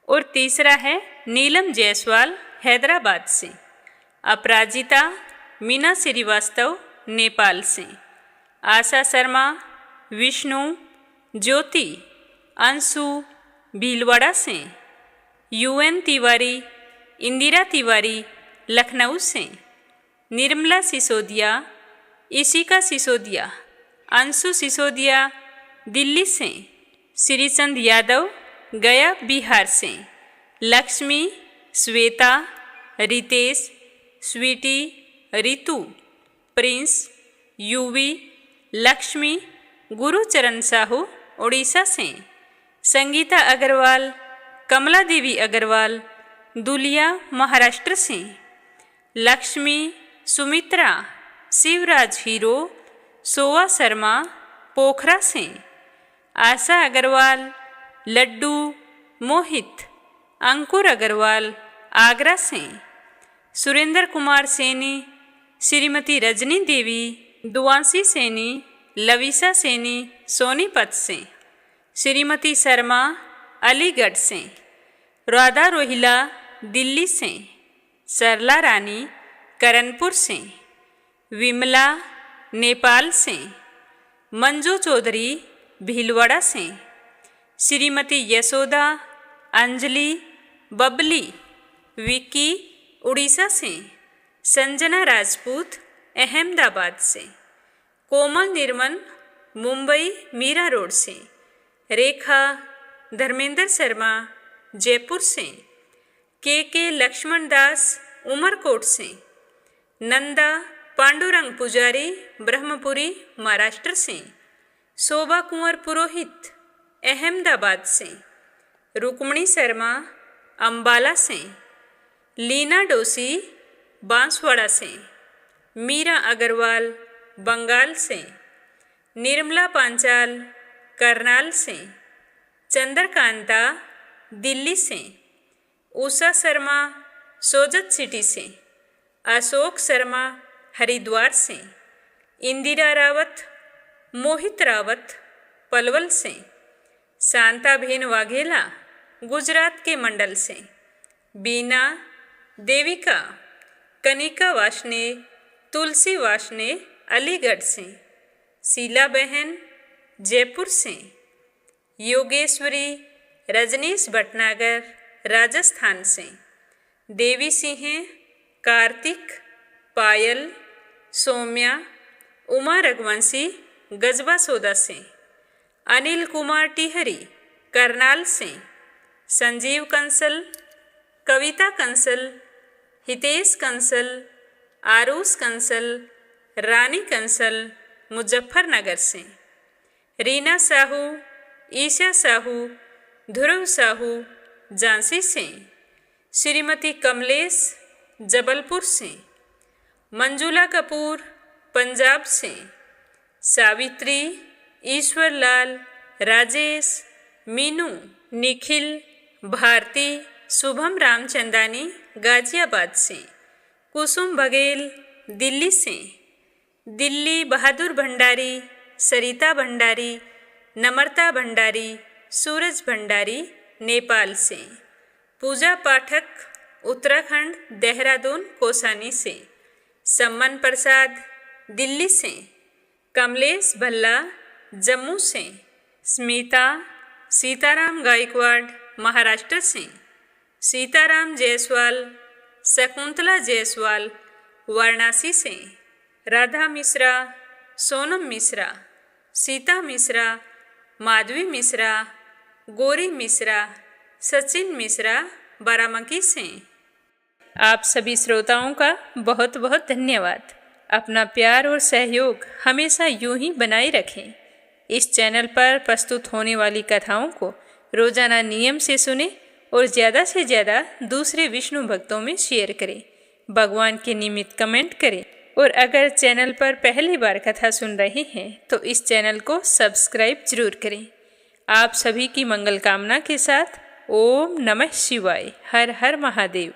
और तीसरा है नीलम जायसवाल, हैदराबाद से। अपराजिता, मीना श्रीवास्तव, नेपाल से। आशा शर्मा, विष्णु, ज्योति, अंशु, भीलवाड़ा से। यूएन तिवारी, इंदिरा तिवारी, लखनऊ से। निर्मला सिसोदिया, इशिका सिसोदिया, अंशु सिसोदिया, दिल्ली से। श्रीचंद यादव, गया, बिहार से। लक्ष्मी, श्वेता, रितेश, स्वीटी, रितु, प्रिंस, यूवी, लक्ष्मी, गुरुचरण साहू, उड़ीसा से। संगीता अग्रवाल, कमला देवी अग्रवाल, दुलिया, महाराष्ट्र से। लक्ष्मी, सुमित्रा, शिवराज हीरो, सोवा शर्मा, पोखरा से। आशा अग्रवाल, लड्डू, मोहित, अंकुर अग्रवाल, आगरा से। सुरेंद्र कुमार सैनी, श्रीमती रजनी देवी, दुआंशी सैनी, लविशा सैनी, सोनीपत से। श्रीमती शर्मा, अलीगढ़ से। राधा रोहिला, दिल्ली से। सरला रानी, करनपुर से। विमला, नेपाल से। मंजू चौधरी, भीलवाड़ा से। श्रीमती यशोदा, अंजलि, बबली, विक्की, उड़ीसा से। संजना राजपूत, अहमदाबाद से। कोमल निर्मल, मुंबई, मीरा रोड से। रेखा, धर्मेंद्र शर्मा, जयपुर से। के लक्ष्मण दास, उमरकोट से। नंदा, पांडुरंग पुजारी, ब्रह्मपुरी, महाराष्ट्र से। शोभा कुंवर पुरोहित, अहमदाबाद से। रुक्मणी शर्मा, अंबाला से। लीना डोसी, बांसवाड़ा से। मीरा अग्रवाल, बंगाल से। निर्मला पांचाल, करनाल से। चंद्रकांता, दिल्ली से। उषा शर्मा, सोजत सिटी से। अशोक शर्मा, हरिद्वार से। इंदिरा रावत, मोहित रावत, पलवल से। शांताबेन वाघेला, गुजरात के मंडल से। बीना, देविका, कनिका वाशने, तुलसी वाशने, अलीगढ़ से। शीला बहन, जयपुर से। योगेश्वरी, रजनीश भटनागर, राजस्थान से। देवी सिंह, कार्तिक, पायल, सौम्या, उमा रघुवंशी, गजबा सोदा से। अनिल कुमार टिहरी, करनाल से। संजीव कंसल, कविता कंसल, हितेश कंसल, आरूष कंसल, रानी कंसल, मुजफ्फरनगर से। रीना साहू, ईशा साहू, ध्रुव साहू, झांसी से। श्रीमती कमलेश, जबलपुर से। मंजुला कपूर, पंजाब से। सावित्री, ईश्वरलाल, राजेश, मीनू, निखिल, भारती, शुभम रामचंदानी, गाजियाबाद से। कुसुम बघेल, दिल्ली से। दिल्ली बहादुर भंडारी, सरिता भंडारी, नम्रता भंडारी, सूरज भंडारी नेपाल से। पूजा पाठक उत्तराखंड देहरादून कोसानी से। सम्मन प्रसाद दिल्ली से। कमलेश भल्ला जम्मू से। स्मिता सीताराम गायकवाड़ महाराष्ट्र से। सीताराम जायसवाल शकुंतला जायसवाल वाराणसी से। राधा मिश्रा, सोनम मिश्रा, सीता मिश्रा, माधवी मिश्रा, गौरी मिश्रा, सचिन मिश्रा बाराबंकी से। आप सभी श्रोताओं का बहुत बहुत धन्यवाद। अपना प्यार और सहयोग हमेशा यूं ही बनाए रखें। इस चैनल पर प्रस्तुत होने वाली कथाओं को रोजाना नियम से सुने और ज़्यादा से ज़्यादा दूसरे विष्णु भक्तों में शेयर करें। भगवान के निमित्त कमेंट करें और अगर चैनल पर पहली बार कथा सुन रहे हैं तो इस चैनल को सब्सक्राइब जरूर करें। आप सभी की मंगल कामना के साथ ओम नमः शिवाय। हर हर महादेव।